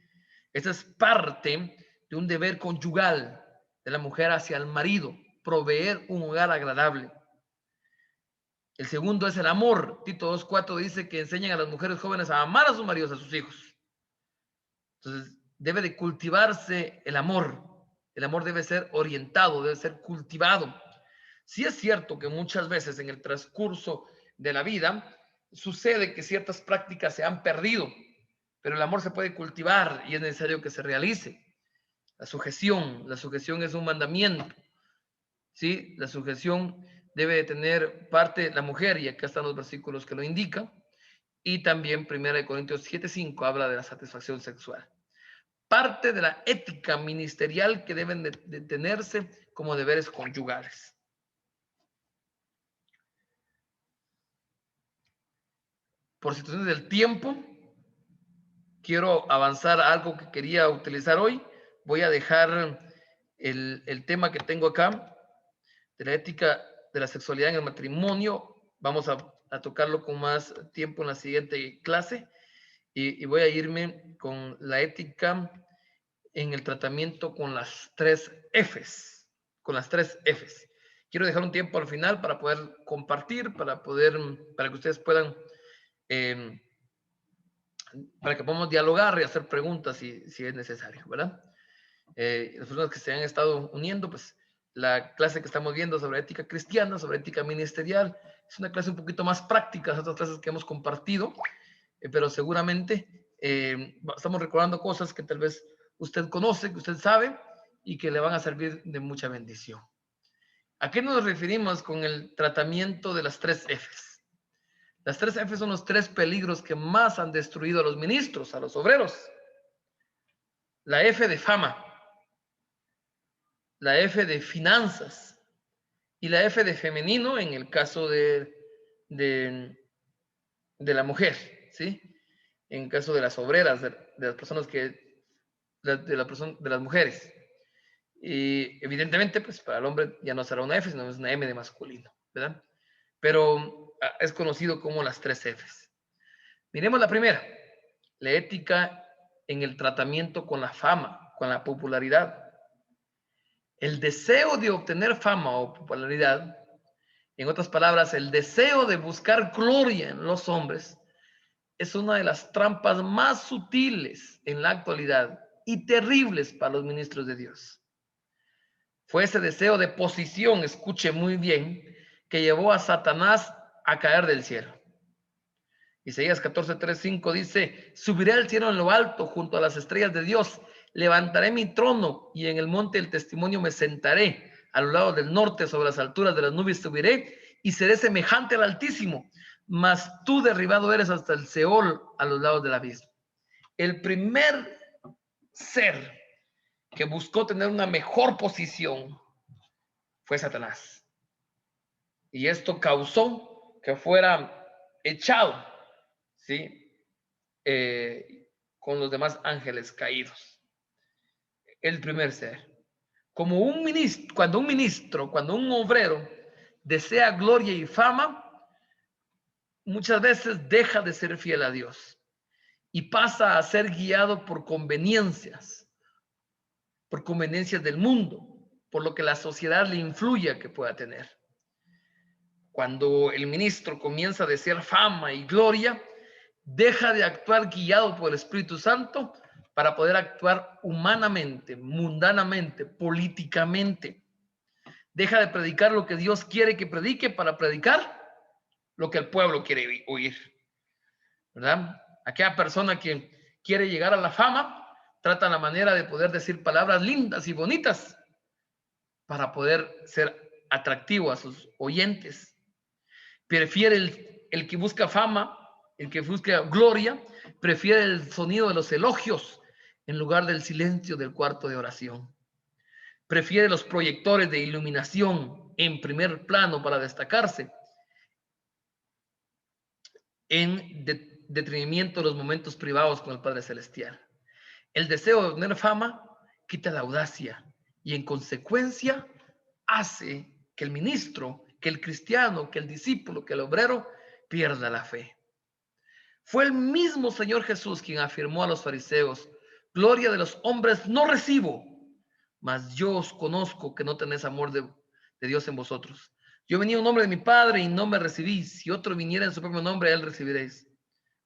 Esa es parte de un deber conyugal de la mujer hacia el marido, proveer un hogar agradable. El segundo es el amor. Tito 2:4 dice que enseñan a las mujeres jóvenes a amar a sus maridos, a sus hijos. Entonces, debe de cultivarse el amor. El amor debe ser orientado, debe ser cultivado. Sí es cierto que muchas veces en el transcurso de la vida sucede que ciertas prácticas se han perdido, pero el amor se puede cultivar y es necesario que se realice. La sujeción es un mandamiento, ¿sí? La sujeción debe de tener parte la mujer, y acá están los versículos que lo indican, y también 1 Corintios 7:5 habla de la satisfacción sexual. Parte de la ética ministerial que deben de tenerse como deberes conyugales. Por situaciones del tiempo, quiero avanzar a algo que quería utilizar hoy. Voy a dejar el tema que tengo acá, de la ética de la sexualidad en el matrimonio. Vamos a tocarlo con más tiempo en la siguiente clase. Y voy a irme con la ética en el tratamiento con las 3 Fs. Con las 3 Fs. Quiero dejar un tiempo al final para poder compartir, para que ustedes puedan, para que podamos dialogar y hacer preguntas si es necesario, ¿verdad? Las personas que se han estado uniendo, pues la clase que estamos viendo sobre ética cristiana, sobre ética ministerial, es una clase un poquito más práctica de otras clases que hemos compartido, pero seguramente estamos recordando cosas que tal vez usted conoce, que usted sabe y que le van a servir de mucha bendición. ¿A qué nos referimos con el tratamiento de las 3 Fs? Las 3 Fs son los 3 peligros que más han destruido a los ministros, a los obreros. La F de fama, la F de finanzas y la F de femenino en el caso de la mujer, ¿sí? En caso de las obreras, de las personas de las mujeres. Y evidentemente, pues para el hombre ya no será una F, sino es una M de masculino, ¿verdad? Pero es conocido como las 3 Fs. Miremos la primera, la ética en el tratamiento con la fama, con la popularidad. El deseo de obtener fama o popularidad, en otras palabras, el deseo de buscar gloria en los hombres, es una de las trampas más sutiles en la actualidad y terribles para los ministros de Dios. Fue ese deseo de posición, escuche muy bien, que llevó a Satanás a caer del cielo. Isaías 14:3-5 dice: subiré al cielo en lo alto junto a las estrellas de Dios, levantaré mi trono y en el monte del testimonio me sentaré, a los lados del norte, sobre las alturas de las nubes subiré y seré semejante al Altísimo, mas tú derribado eres hasta el Seol, a los lados del abismo. El primer ser que buscó tener una mejor posición fue Satanás. Y esto causó que fuera echado, ¿sí? Con los demás ángeles caídos. El primer ser. Como un ministro, cuando un obrero desea gloria y fama, muchas veces deja de ser fiel a Dios y pasa a ser guiado por conveniencias del mundo, por lo que la sociedad le influye que pueda tener. Cuando el ministro comienza a desear fama y gloria, deja de actuar guiado por el Espíritu Santo para poder actuar humanamente, mundanamente, políticamente. Deja de predicar lo que Dios quiere que predique para predicar lo que el pueblo quiere oír, ¿verdad? Aquella persona que quiere llegar a la fama trata la manera de poder decir palabras lindas y bonitas para poder ser atractivo a sus oyentes. Prefiere el que busca fama, el que busca gloria, prefiere el sonido de los elogios en lugar del silencio del cuarto de oración. Prefiere los proyectores de iluminación en primer plano para destacarse, en detrimento de los momentos privados con el Padre Celestial. El deseo de tener fama quita la audacia y en consecuencia hace que el ministro, que el cristiano, que el discípulo, que el obrero pierda la fe. Fue el mismo Señor Jesús quien afirmó a los fariseos: gloria de los hombres no recibo, mas yo os conozco que no tenéis amor de Dios en vosotros. Yo venía en nombre de mi Padre y no me recibís. Si otro viniera en su propio nombre, a él recibiréis.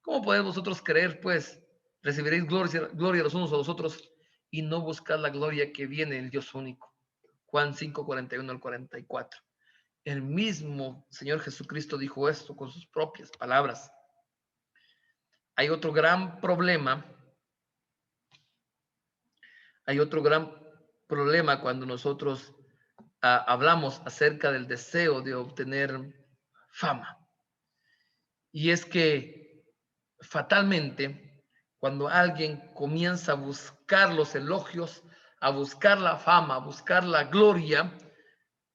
¿Cómo podéis vosotros creer, pues? Recibiréis gloria los unos a los otros y no buscar la gloria que viene del Dios único. Juan 5:41-44. El mismo Señor Jesucristo dijo esto con sus propias palabras. Hay otro gran problema. Cuando nosotros hablamos acerca del deseo de obtener fama. Y es que fatalmente, cuando alguien comienza a buscar los elogios, a buscar la fama, a buscar la gloria,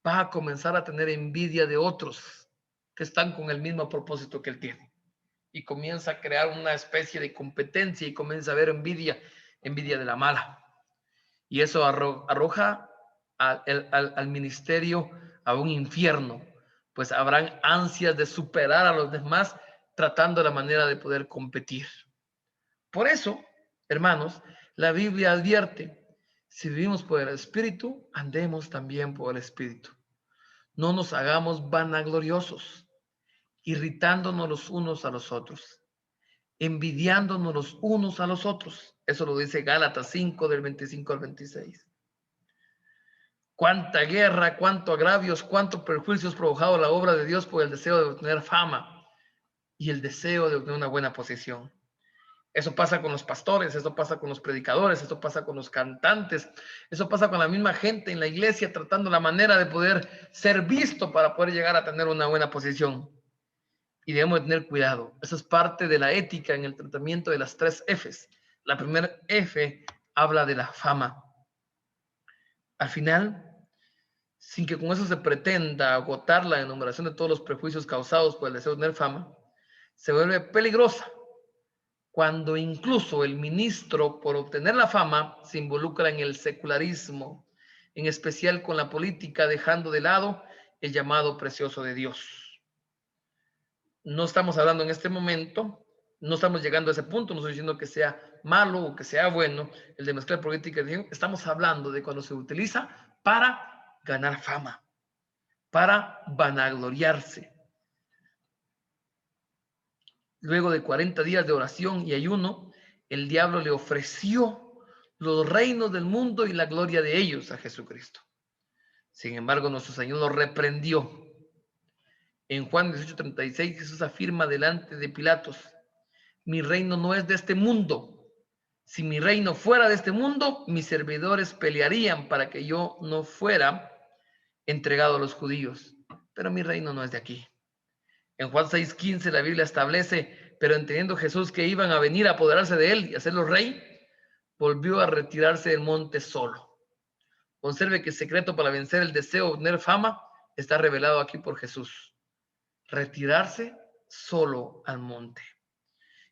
va a comenzar a tener envidia de otros que están con el mismo propósito que él tiene. Y comienza a crear una especie de competencia y comienza a ver envidia de la mala. Y eso arroja al ministerio a un infierno, pues habrán ansias de superar a los demás tratando la manera de poder competir. Por eso, hermanos, la Biblia advierte: si vivimos por el Espíritu, andemos también por el Espíritu. No nos hagamos vanagloriosos, irritándonos los unos a los otros, envidiándonos los unos a los otros. Eso lo dice Gálatas 5, del 25 al 26. Cuánta guerra, cuánto agravios, cuántos perjuicios provocado la obra de Dios por el deseo de obtener fama y el deseo de obtener una buena posición. Eso pasa con los pastores, eso pasa con los predicadores, eso pasa con los cantantes, eso pasa con la misma gente en la iglesia tratando la manera de poder ser visto para poder llegar a tener una buena posición. Y debemos tener cuidado. Eso es parte de la ética en el tratamiento de las 3 Fs. La primera F habla de la fama. Al final, sin que con eso se pretenda agotar la enumeración de todos los prejuicios causados por el deseo de tener fama, se vuelve peligrosa cuando incluso el ministro, por obtener la fama, se involucra en el secularismo, en especial con la política, dejando de lado el llamado precioso de Dios. No estamos hablando en este momento, no estamos llegando a ese punto, no estoy diciendo que sea malo o que sea bueno el de mezclar política y religión. Estamos hablando de cuando se utiliza para ganar fama, para vanagloriarse. Luego de 40 días de oración y ayuno, el diablo le ofreció los reinos del mundo y la gloria de ellos a Jesucristo. Sin embargo, nuestro Señor lo reprendió. En Juan 18:36, Jesús afirma delante de Pilatos: mi reino no es de este mundo. Si mi reino fuera de este mundo, mis servidores pelearían para que yo no fuera entregado a los judíos. Pero mi reino no es de aquí. En Juan 6:15 la Biblia establece: pero entendiendo Jesús que iban a venir a apoderarse de él y hacerlo rey, volvió a retirarse del monte solo. Observe que el secreto para vencer el deseo de tener fama está revelado aquí por Jesús. Retirarse solo al monte.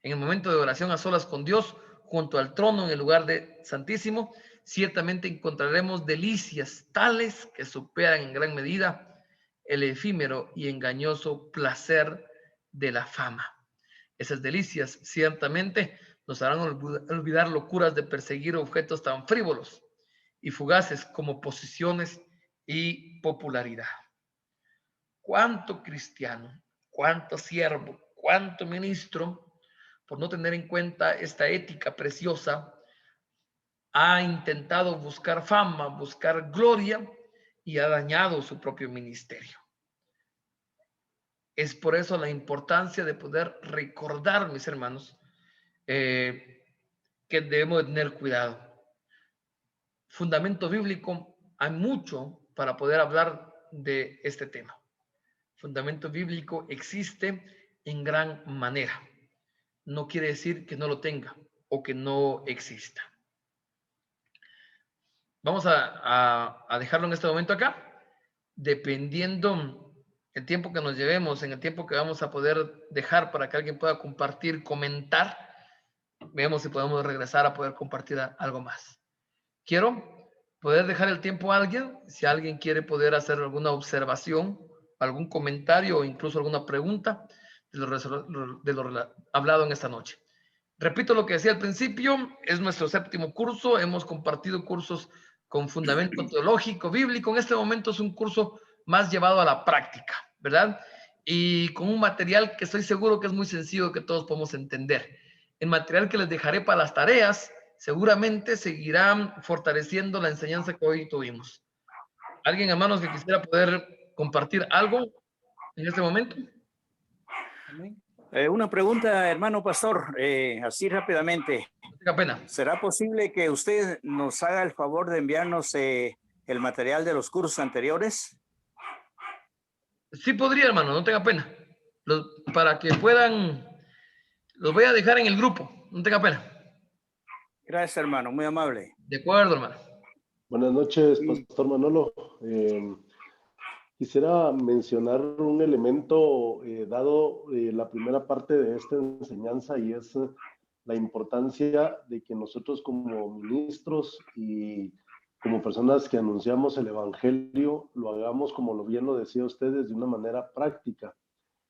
En el momento de oración a solas con Dios, junto al trono en el lugar de Santísimo, ciertamente encontraremos delicias tales que superan en gran medida el efímero y engañoso placer de la fama. Esas delicias ciertamente nos harán olvidar locuras de perseguir objetos tan frívolos y fugaces como posiciones y popularidad. ¿Cuánto cristiano, cuánto siervo, cuánto ministro, por no tener en cuenta esta ética preciosa, ha intentado buscar fama, buscar gloria y ha dañado su propio ministerio? Es por eso la importancia de poder recordar, mis hermanos, que debemos de tener cuidado. Fundamento bíblico, hay mucho para poder hablar de este tema. Fundamento bíblico existe en gran manera. No quiere decir que no lo tenga o que no exista. Vamos a dejarlo en este momento acá, dependiendo el tiempo que nos llevemos, en el tiempo que vamos a poder dejar para que alguien pueda compartir, comentar. Veamos si podemos regresar a poder compartir algo más. Quiero poder dejar el tiempo a alguien, si alguien quiere poder hacer alguna observación, algún comentario o incluso alguna pregunta de lo hablado en esta noche. Repito lo que decía al principio, es nuestro 7º curso, hemos compartido cursos con fundamento teológico, bíblico. En este momento es un curso más llevado a la práctica, ¿verdad? Y con un material que estoy seguro que es muy sencillo, que todos podemos entender. El material que les dejaré para las tareas seguramente seguirán fortaleciendo la enseñanza que hoy tuvimos. ¿Alguien, hermanos, que quisiera poder compartir algo en este momento? Una pregunta, hermano pastor, así rápidamente. No tenga pena. ¿Será posible que usted nos haga el favor de enviarnos el material de los cursos anteriores? Sí podría, hermano, no tenga pena. Para que puedan, los voy a dejar en el grupo, no tenga pena. Gracias, hermano, muy amable. De acuerdo, hermano. Buenas noches, Pastor Manolo. Quisiera mencionar un elemento dado la primera parte de esta enseñanza, y es la importancia de que nosotros como ministros y como personas que anunciamos el Evangelio lo hagamos, como bien lo decía ustedes, de una manera práctica.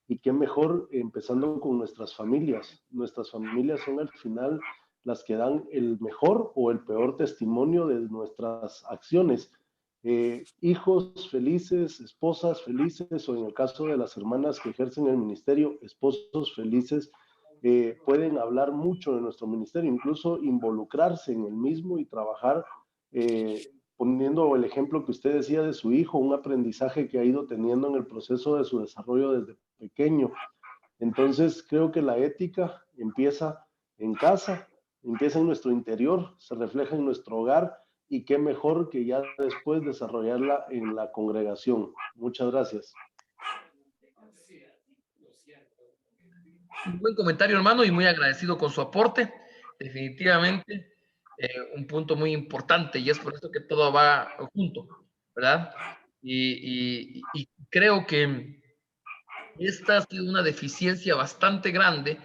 Y qué mejor empezando con nuestras familias. Nuestras familias son al final las que dan el mejor o el peor testimonio de nuestras acciones. Hijos felices, esposas felices, o en el caso de las hermanas que ejercen el ministerio, esposos felices, pueden hablar mucho de nuestro ministerio, incluso involucrarse en el mismo y trabajar, poniendo el ejemplo que usted decía de su hijo, un aprendizaje que ha ido teniendo en el proceso de su desarrollo desde pequeño. Entonces creo que la ética empieza en casa, empieza en nuestro interior, se refleja en nuestro hogar, y qué mejor que ya después desarrollarla en la congregación. Muchas gracias. Un buen comentario, hermano, y muy agradecido con su aporte. Definitivamente un punto muy importante, y es por eso que todo va junto, ¿verdad? Y creo que esta ha sido una deficiencia bastante grande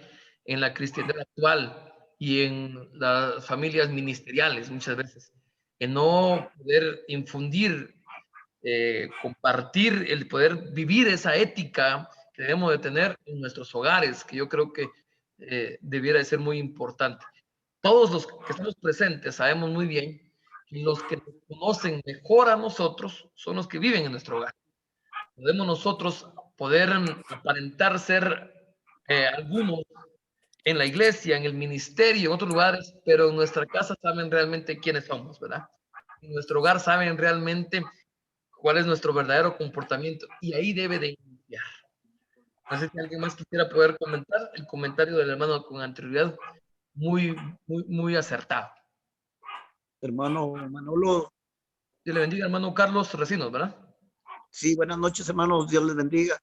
en la cristiandad actual y en las familias ministeriales muchas veces, en no poder infundir, compartir, el poder vivir esa ética que debemos de tener en nuestros hogares, que yo creo que debiera de ser muy importante. Todos los que estamos presentes sabemos muy bien los que nos conocen mejor a nosotros son los que viven en nuestro hogar. Podemos nosotros poder aparentar ser algunos en la iglesia, en el ministerio, en otros lugares, pero en nuestra casa saben realmente quiénes somos, ¿verdad? En nuestro hogar saben realmente cuál es nuestro verdadero comportamiento y ahí debe de iniciar. No sé si alguien más quisiera poder comentar el comentario del hermano con anterioridad, muy acertado. Hermano Manolo, Dios le bendiga, hermano Carlos Recinos, ¿verdad? sí, buenas noches, hermanos, Dios les bendiga.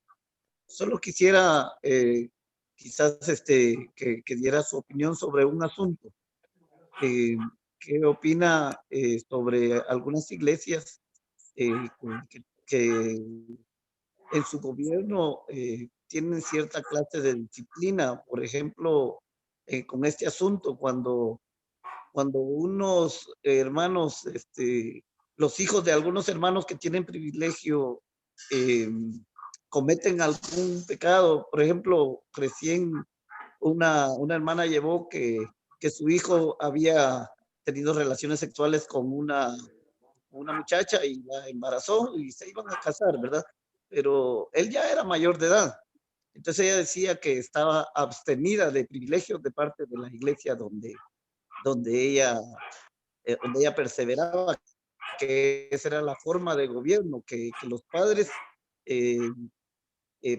Solo quisiera quizás que diera su opinión sobre un asunto. ¿Qué opina sobre algunas iglesias que en su gobierno tienen cierta clase de disciplina? Por ejemplo, con este asunto, cuando unos hermanos, los hijos de algunos hermanos que tienen privilegio cometen algún pecado. Por ejemplo, recién una hermana llevó que su hijo había tenido relaciones sexuales con una muchacha y la embarazó y se iban a casar, ¿verdad? Pero él ya era mayor de edad. Entonces ella decía que estaba abstenida de privilegios de parte de la iglesia donde ella perseveraba, que esa era la forma de gobierno, que los padres eh,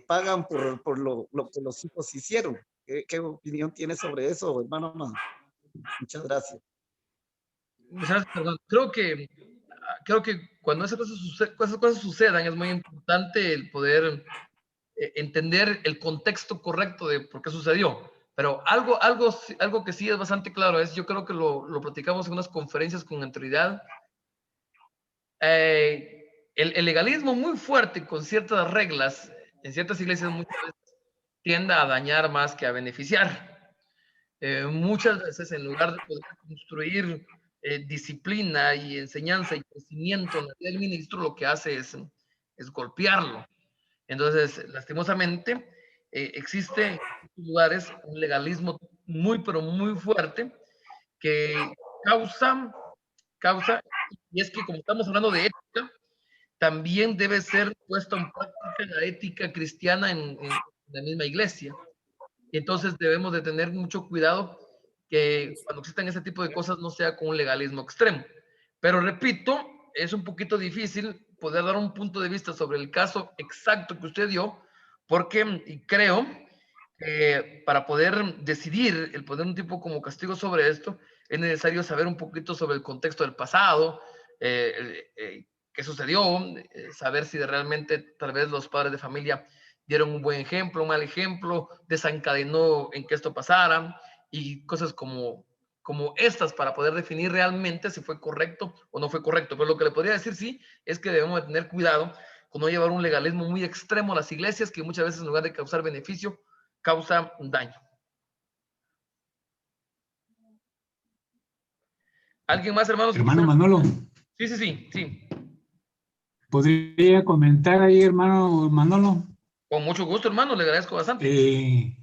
pagan por lo que los hijos hicieron. ¿Qué opinión tiene sobre eso, hermano? Muchas gracias. Perdón. Creo que cuando esas cosas sucedan es muy importante el poder entender el contexto correcto de por qué sucedió. Pero algo que sí es bastante claro es, yo creo que lo platicamos en unas conferencias con anterioridad, el legalismo muy fuerte con ciertas reglas en ciertas iglesias muchas veces tiende a dañar más que a beneficiar. Muchas veces en lugar de poder construir disciplina y enseñanza y crecimiento en la vida del ministro, lo que hace es golpearlo. Entonces, lastimosamente, existe en muchos lugares un legalismo pero muy fuerte que causa, y es que como estamos hablando de ética, también debe ser puesta en práctica la ética cristiana en la misma iglesia. Y entonces debemos de tener mucho cuidado que cuando existan ese tipo de cosas no sea con un legalismo extremo. Pero repito, es un poquito difícil poder dar un punto de vista sobre el caso exacto que usted dio, porque creo que para poder decidir el poner un tipo como castigo sobre esto, es necesario saber un poquito sobre el contexto del pasado, qué sucedió, saber si realmente tal vez los padres de familia dieron un buen ejemplo, un mal ejemplo, desencadenó en que esto pasara y cosas como estas para poder definir realmente si fue correcto o no fue correcto. Pero lo que le podría decir sí es que debemos de tener cuidado con no llevar un legalismo muy extremo a las iglesias que muchas veces en lugar de causar beneficio causa daño. ¿Alguien más, hermanos? Hermano Manolo. Sí. ¿Podría comentar ahí, hermano Manolo? Con mucho gusto, hermano, le agradezco bastante.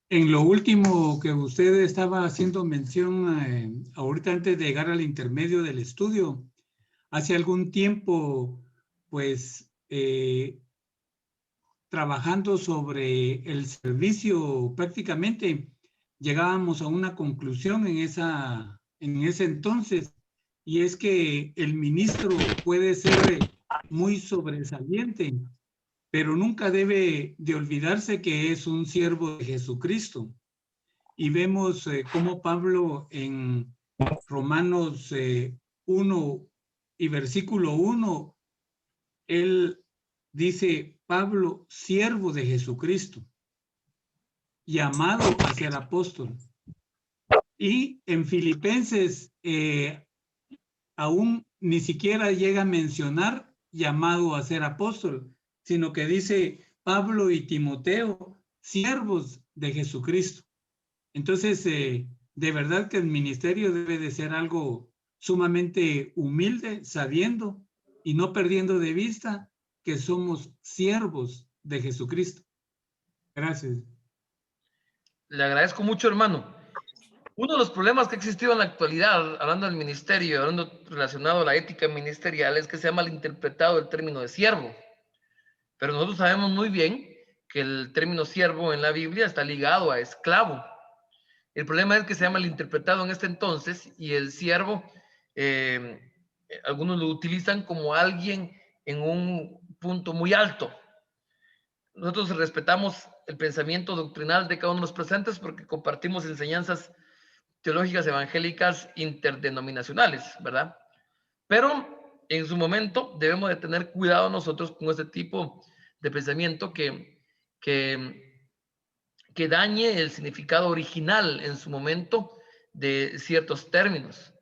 En lo último que usted estaba haciendo mención ahorita antes de llegar al intermedio del estudio, hace algún tiempo, pues, trabajando sobre el servicio, prácticamente llegábamos a una conclusión en ese entonces, y es que el ministro puede ser muy sobresaliente, pero nunca debe de olvidarse que es un siervo de Jesucristo. Y vemos cómo Pablo en Romanos 1 y versículo 1, él dice, Pablo, siervo de Jesucristo, llamado a ser apóstol. Y en Filipenses aún ni siquiera llega a mencionar llamado a ser apóstol, sino que dice Pablo y Timoteo, siervos de Jesucristo. Entonces, de verdad que el ministerio debe de ser algo sumamente humilde, sabiendo y no perdiendo de vista que somos siervos de Jesucristo. Gracias. Le agradezco mucho, hermano. Uno de los problemas que ha existido en la actualidad, hablando del ministerio, hablando relacionado a la ética ministerial, es que se ha malinterpretado el término de siervo. Pero nosotros sabemos muy bien que el término siervo en la Biblia está ligado a esclavo. El problema es que se ha malinterpretado en este entonces y el siervo, algunos lo utilizan como alguien en un punto muy alto. Nosotros respetamos el pensamiento doctrinal de cada uno de los presentes porque compartimos enseñanzas teológicas evangélicas interdenominacionales, ¿verdad? Pero en su momento debemos de tener cuidado nosotros con este tipo de pensamiento que dañe el significado original en su momento de ciertos términos.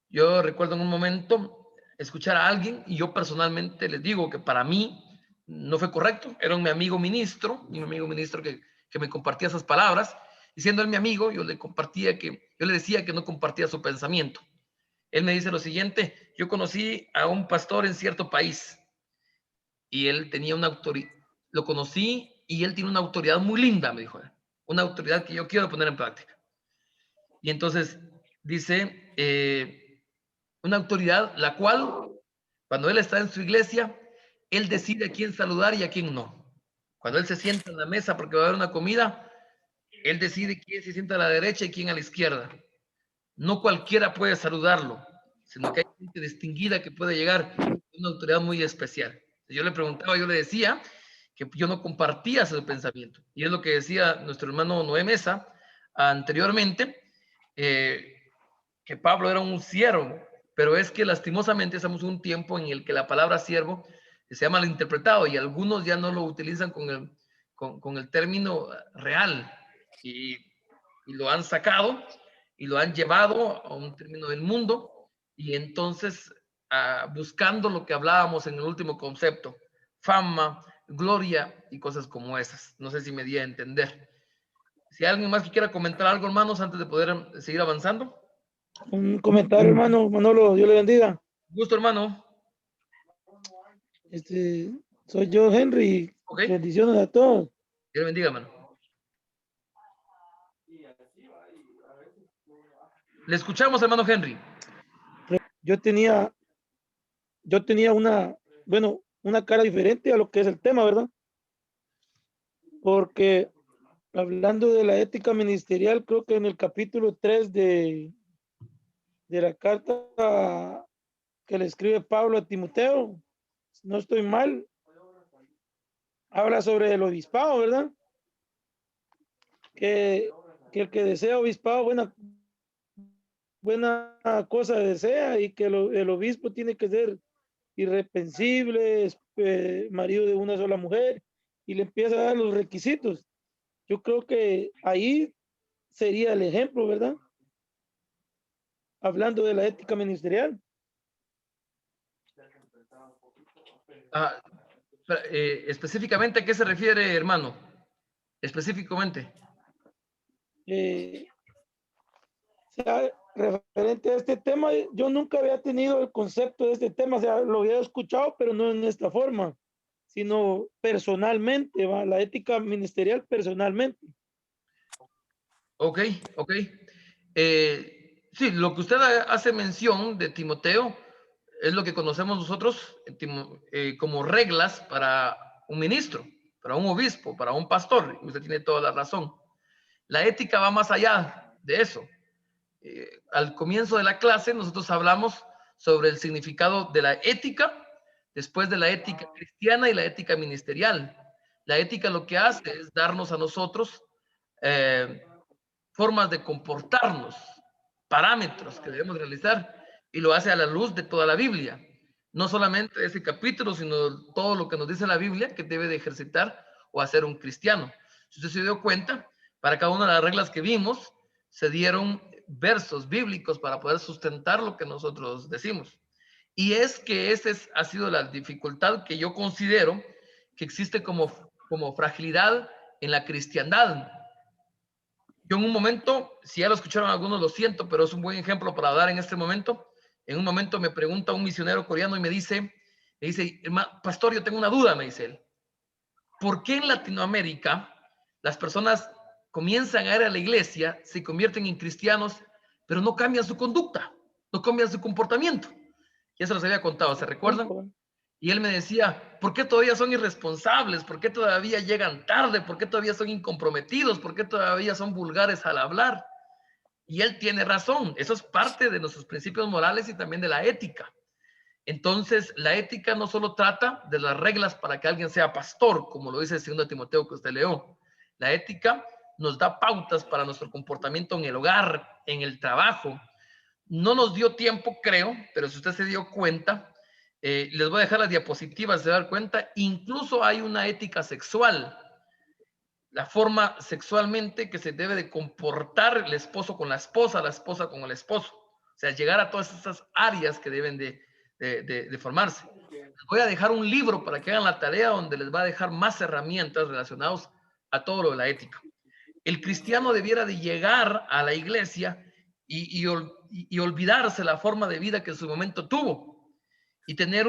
Yo recuerdo en un momento escuchar a alguien y yo personalmente les digo que para mí no fue correcto. Era mi amigo ministro que me compartía esas palabras. Y siendo él mi amigo, yo le decía que no compartía su pensamiento. Él me dice lo siguiente: yo conocí a un pastor en cierto país y él tenía una autoridad, lo conocí y él tiene una autoridad muy linda, me dijo él, una autoridad que yo quiero poner en práctica. Y entonces dice, una autoridad la cual, cuando él está en su iglesia, él decide a quién saludar y a quién no. Cuando él se sienta en la mesa porque va a haber una comida, él decide quién se sienta a la derecha y quién a la izquierda. No cualquiera puede saludarlo, sino que hay gente distinguida que puede llegar a una autoridad muy especial. Yo le preguntaba, yo le decía que yo no compartía ese pensamiento. Y es lo que decía nuestro hermano Noé Mesa anteriormente, que Pablo era un siervo, pero es que lastimosamente estamos en un tiempo en el que la palabra siervo se ha malinterpretado y algunos ya no lo utilizan con el término real y lo han sacado y lo han llevado a un término del mundo y entonces buscando lo que hablábamos en el último concepto, fama, gloria y cosas como esas. No sé si me di a entender. Si hay alguien más que quiera comentar algo, hermanos, antes de poder seguir avanzando. Un comentario, hermano Manolo, Dios le bendiga. Gusto, hermano. Soy yo, Henry. Okay. Bendiciones a todos. Dios le bendiga, hermano. Le escuchamos, hermano Henry. Yo tenía una cara diferente a lo que es el tema, ¿verdad? Porque hablando de la ética ministerial, creo que en el capítulo 3 de la carta que le escribe Pablo a Timoteo, no estoy mal, habla sobre el obispado, ¿verdad? Que el que desea obispado, buena cosa desea, y que el obispo tiene que ser irreprensible, marido de una sola mujer, y le empieza a dar los requisitos. Yo creo que ahí sería el ejemplo, ¿verdad? Hablando de la ética ministerial. Específicamente, ¿a qué se refiere, hermano? Específicamente. Referente a este tema, yo nunca había tenido el concepto de este tema, o sea, lo había escuchado, pero no en esta forma, sino personalmente, ¿va? La ética ministerial personalmente. Ok. Sí, lo que usted hace mención de Timoteo es lo que conocemos nosotros como reglas para un ministro, para un obispo, para un pastor. Usted tiene toda la razón. La ética va más allá de eso. Al comienzo de la clase nosotros hablamos sobre el significado de la ética, después de la ética cristiana y la ética ministerial. La ética lo que hace es darnos a nosotros formas de comportarnos, parámetros que debemos realizar, y lo hace a la luz de toda la Biblia. No solamente ese capítulo, sino todo lo que nos dice la Biblia que debe de ejercitar o hacer un cristiano. Si usted se dio cuenta, para cada una de las reglas que vimos, se dieron versos bíblicos para poder sustentar lo que nosotros decimos. Y es que esa ha sido la dificultad que yo considero que existe como fragilidad en la cristiandad. Yo en un momento, si ya lo escucharon algunos, lo siento, pero es un buen ejemplo para dar en este momento. En un momento me pregunta un misionero coreano y me dice, pastor, yo tengo una duda, me dice él. ¿Por qué en Latinoamérica las personas comienzan a ir a la iglesia, se convierten en cristianos, pero no cambian su conducta, no cambian su comportamiento. Ya se los había contado, ¿se recuerdan? Y él me decía, ¿por qué todavía son irresponsables? ¿Por qué todavía llegan tarde? ¿Por qué todavía son incomprometidos? ¿Por qué todavía son vulgares al hablar? Y él tiene razón. Eso es parte de nuestros principios morales y también de la ética. Entonces, la ética no solo trata de las reglas para que alguien sea pastor, como lo dice el 2 Timoteo que usted leyó. La ética nos da pautas para nuestro comportamiento en el hogar, en el trabajo. No nos dio tiempo, creo, pero si usted se dio cuenta, les voy a dejar las diapositivas, se dar cuenta, incluso hay una ética sexual, la forma sexualmente que se debe de comportar el esposo con la esposa con el esposo, o sea, llegar a todas esas áreas que deben de formarse. Les voy a dejar un libro para que hagan la tarea donde les va a dejar más herramientas relacionadas a todo lo de la ética. El cristiano debiera de llegar a la iglesia y olvidarse la forma de vida que en su momento tuvo y tener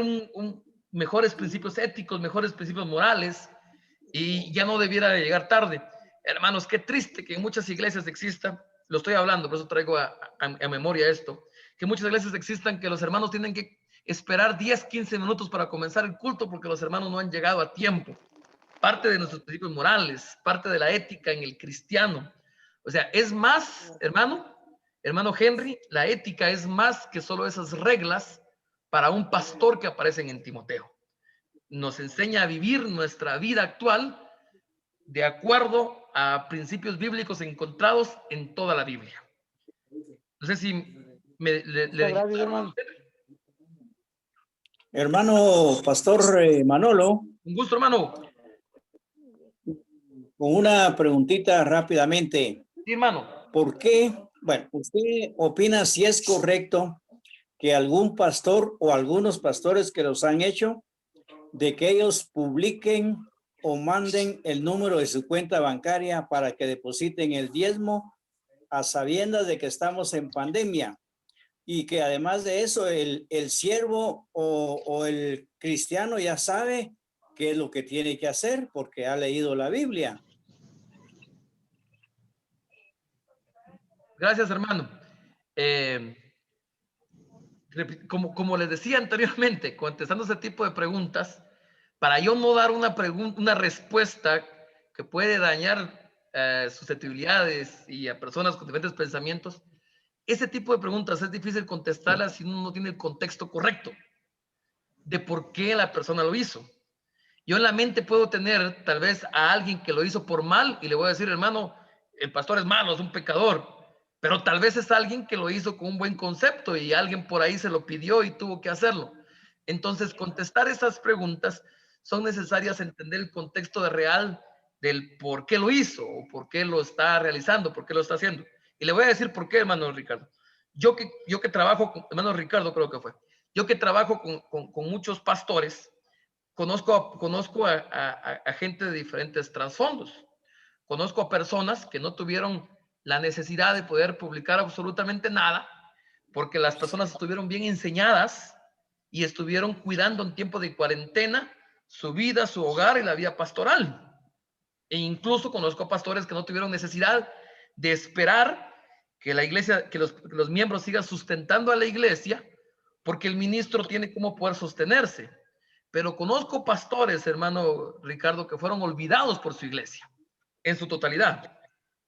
mejores principios éticos, mejores principios morales, y ya no debiera de llegar tarde. Hermanos, qué triste que en muchas iglesias exista, lo estoy hablando, por eso traigo a memoria esto, que muchas iglesias existan que los hermanos tienen que esperar 10, 15 minutos para comenzar el culto porque los hermanos no han llegado a tiempo. Parte de nuestros principios morales, parte de la ética en el cristiano. O sea, es más, hermano Henry, la ética es más que solo esas reglas para un pastor que aparecen en Timoteo. Nos enseña a vivir nuestra vida actual de acuerdo a principios bíblicos encontrados en toda la Biblia. No sé si Gracias, hermano. Hermano Pastor Manolo. Un gusto, hermano. Con una preguntita rápidamente. Sí, hermano. ¿Por qué? Bueno, ¿usted opina si es correcto que algún pastor o algunos pastores que los han hecho, de que ellos publiquen o manden el número de su cuenta bancaria para que depositen el diezmo a sabiendas de que estamos en pandemia? Y que además de eso, el siervo o el cristiano ya sabe qué es lo que tiene que hacer porque ha leído la Biblia. Gracias, hermano. Como les decía anteriormente, contestando ese tipo de preguntas, para yo no dar una respuesta que puede dañar susceptibilidades y a personas con diferentes pensamientos, ese tipo de preguntas es difícil contestarlas si uno no tiene el contexto correcto de por qué la persona lo hizo. Yo en la mente puedo tener tal vez a alguien que lo hizo por mal y le voy a decir, hermano, el pastor es malo, es un pecador. Pero tal vez es alguien que lo hizo con un buen concepto y alguien por ahí se lo pidió y tuvo que hacerlo. Entonces, contestar esas preguntas son necesarias entender el contexto real del por qué lo hizo o por qué lo está realizando, por qué lo está haciendo. Y le voy a decir por qué, hermano Ricardo. Yo que trabajo con, hermano Ricardo creo que fue, yo que trabajo con muchos pastores, conozco a gente de diferentes trasfondos. Conozco a personas que no tuvieron la necesidad de poder publicar absolutamente nada, porque las personas estuvieron bien enseñadas y estuvieron cuidando en tiempo de cuarentena su vida, su hogar y la vida pastoral. E incluso conozco a pastores que no tuvieron necesidad de esperar que la iglesia, que los miembros sigan sustentando a la iglesia, porque el ministro tiene cómo poder sostenerse. Pero conozco pastores, hermano Ricardo, que fueron olvidados por su iglesia en su totalidad.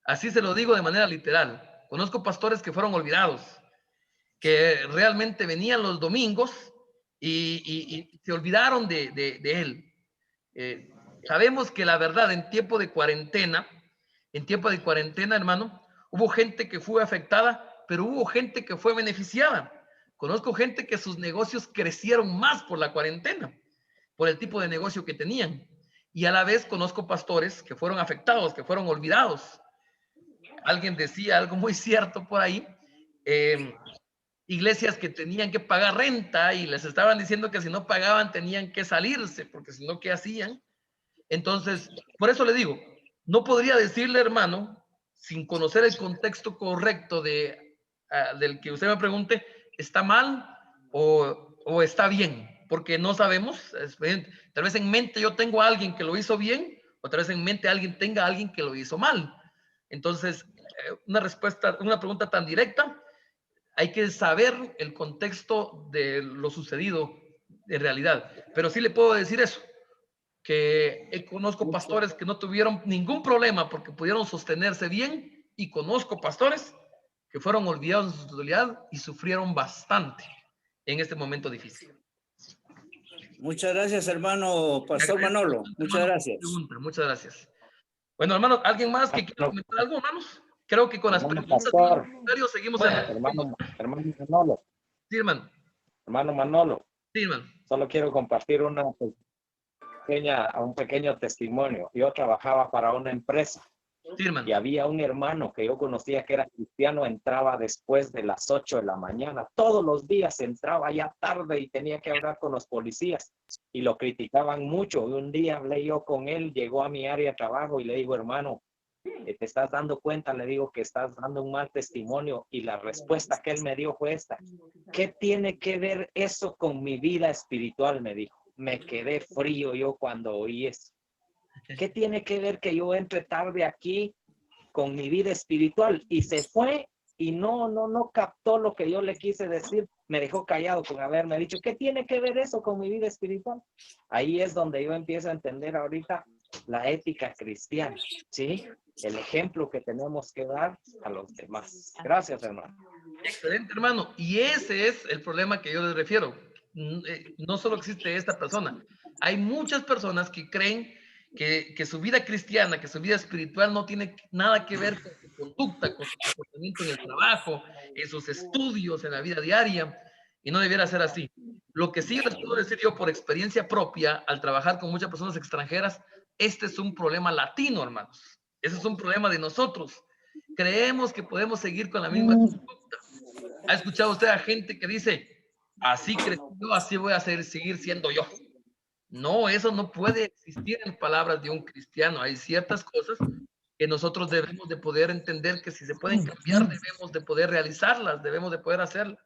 Así se lo digo de manera literal. Conozco pastores que fueron olvidados, que realmente venían los domingos y se olvidaron de él. Sabemos que la verdad, en tiempo de cuarentena, hermano, hubo gente que fue afectada, pero hubo gente que fue beneficiada. Conozco gente que sus negocios crecieron más por la cuarentena, por el tipo de negocio que tenían. Y a la vez conozco pastores que fueron afectados, que fueron olvidados. Alguien decía algo muy cierto por ahí, iglesias que tenían que pagar renta y les estaban diciendo que si no pagaban tenían que salirse, porque si no, ¿qué hacían? Entonces, por eso le digo, no podría decirle, hermano, sin conocer el contexto correcto del que usted me pregunte, ¿está mal o está bien? Porque no sabemos, tal vez en mente yo tengo a alguien que lo hizo bien, o tal vez en mente alguien tenga a alguien que lo hizo mal. Entonces, una pregunta tan directa, hay que saber el contexto de lo sucedido en realidad. Pero sí le puedo decir eso, que conozco pastores que no tuvieron ningún problema porque pudieron sostenerse bien, y conozco pastores que fueron olvidados en su totalidad y sufrieron bastante en este momento difícil. Muchas gracias, hermano Pastor Manolo. Muchas gracias. Muchas gracias. Bueno, hermanos, ¿alguien más que quiera comentar algo, hermanos? Creo que con las preguntas seguimos en hermano Manolo. Sí, hermano. Hermano Manolo. Sí, hermano. Solo quiero compartir un pequeño testimonio. Yo trabajaba para una empresa. Sí, hermano. Y había un hermano que yo conocía que era cristiano, entraba después de las 8 de la mañana. Todos los días entraba ya tarde y tenía que hablar con los policías. Y lo criticaban mucho. Un día hablé yo con él, llegó a mi área de trabajo y le digo, hermano, ¿te estás dando cuenta? Le digo que estás dando un mal testimonio. Y la respuesta que él me dio fue esta: ¿qué tiene que ver eso con mi vida espiritual? Me dijo. Me quedé frío yo cuando oí eso. ¿Qué tiene que ver que yo entre tarde aquí con mi vida espiritual? Y se fue y no captó lo que yo le quise decir. Me dejó callado con haberme dicho, ¿qué tiene que ver eso con mi vida espiritual? Ahí es donde yo empiezo a entender ahorita la ética cristiana, ¿sí? El ejemplo que tenemos que dar a los demás. Gracias, hermano. Excelente, hermano. Y ese es el problema que yo les refiero. No solo existe esta persona. Hay muchas personas que creen que su vida cristiana, que su vida espiritual no tiene nada que ver con su conducta, con su comportamiento en el trabajo, en sus estudios, en la vida diaria, y no debiera ser así. Lo que sí les puedo decir yo por experiencia propia, al trabajar con muchas personas extranjeras, este es un problema latino, hermanos. Ese es un problema de nosotros. Creemos que podemos seguir con la misma conducta. ¿Ha escuchado usted a gente que dice, así crecí yo, así voy a seguir siendo yo? No, eso no puede existir en palabras de un cristiano. Hay ciertas cosas que nosotros debemos de poder entender que si se pueden cambiar, debemos de poder realizarlas, debemos de poder hacerlas.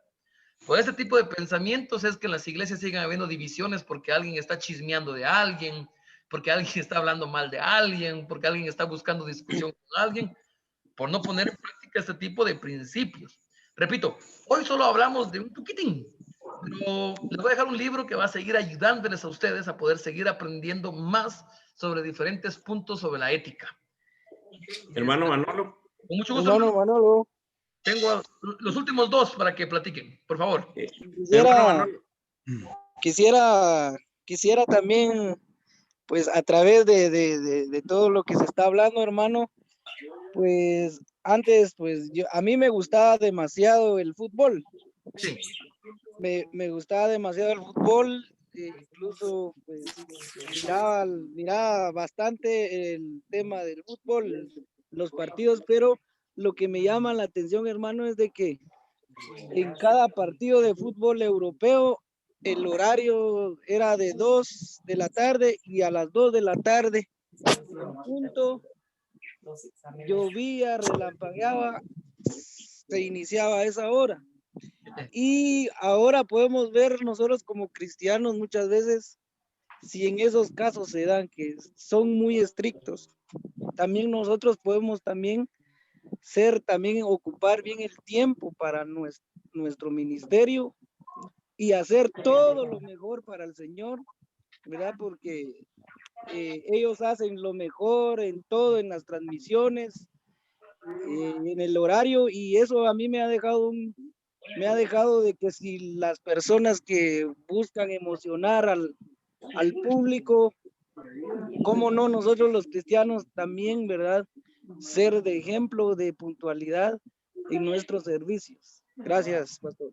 Por ese tipo de pensamientos es que en las iglesias sigan habiendo divisiones porque alguien está chismeando de alguien, porque alguien está hablando mal de alguien, porque alguien está buscando discusión con alguien, por no poner en práctica este tipo de principios. Repito, hoy solo hablamos de un poquitín, pero les voy a dejar un libro que va a seguir ayudándoles a ustedes a poder seguir aprendiendo más sobre diferentes puntos sobre la ética. Hermano Manolo. Con mucho gusto. Hermano Manolo. Tengo los últimos dos para que platiquen, por favor. Quisiera también, pues a través de todo lo que se está hablando, hermano, pues antes, pues a mí me gustaba demasiado el fútbol. Sí. Me gustaba demasiado el fútbol, incluso pues miraba bastante el tema del fútbol, los partidos, pero lo que me llama la atención, hermano, es de que en cada partido de fútbol europeo el horario era de 2 de la tarde y a las 2 de la tarde en punto llovía, relampagueaba, se iniciaba a esa hora. Y ahora podemos ver nosotros como cristianos muchas veces, si en esos casos se dan que son muy estrictos, también nosotros podemos también ocupar bien el tiempo para nuestro ministerio y hacer todo lo mejor para el Señor, ¿verdad? Porque ellos hacen lo mejor en todo, en las transmisiones, en el horario, y eso a mí me ha dejado de que si las personas que buscan emocionar al público, cómo no nosotros los cristianos también, ¿verdad? Ser de ejemplo de puntualidad en nuestros servicios. Gracias, pastor.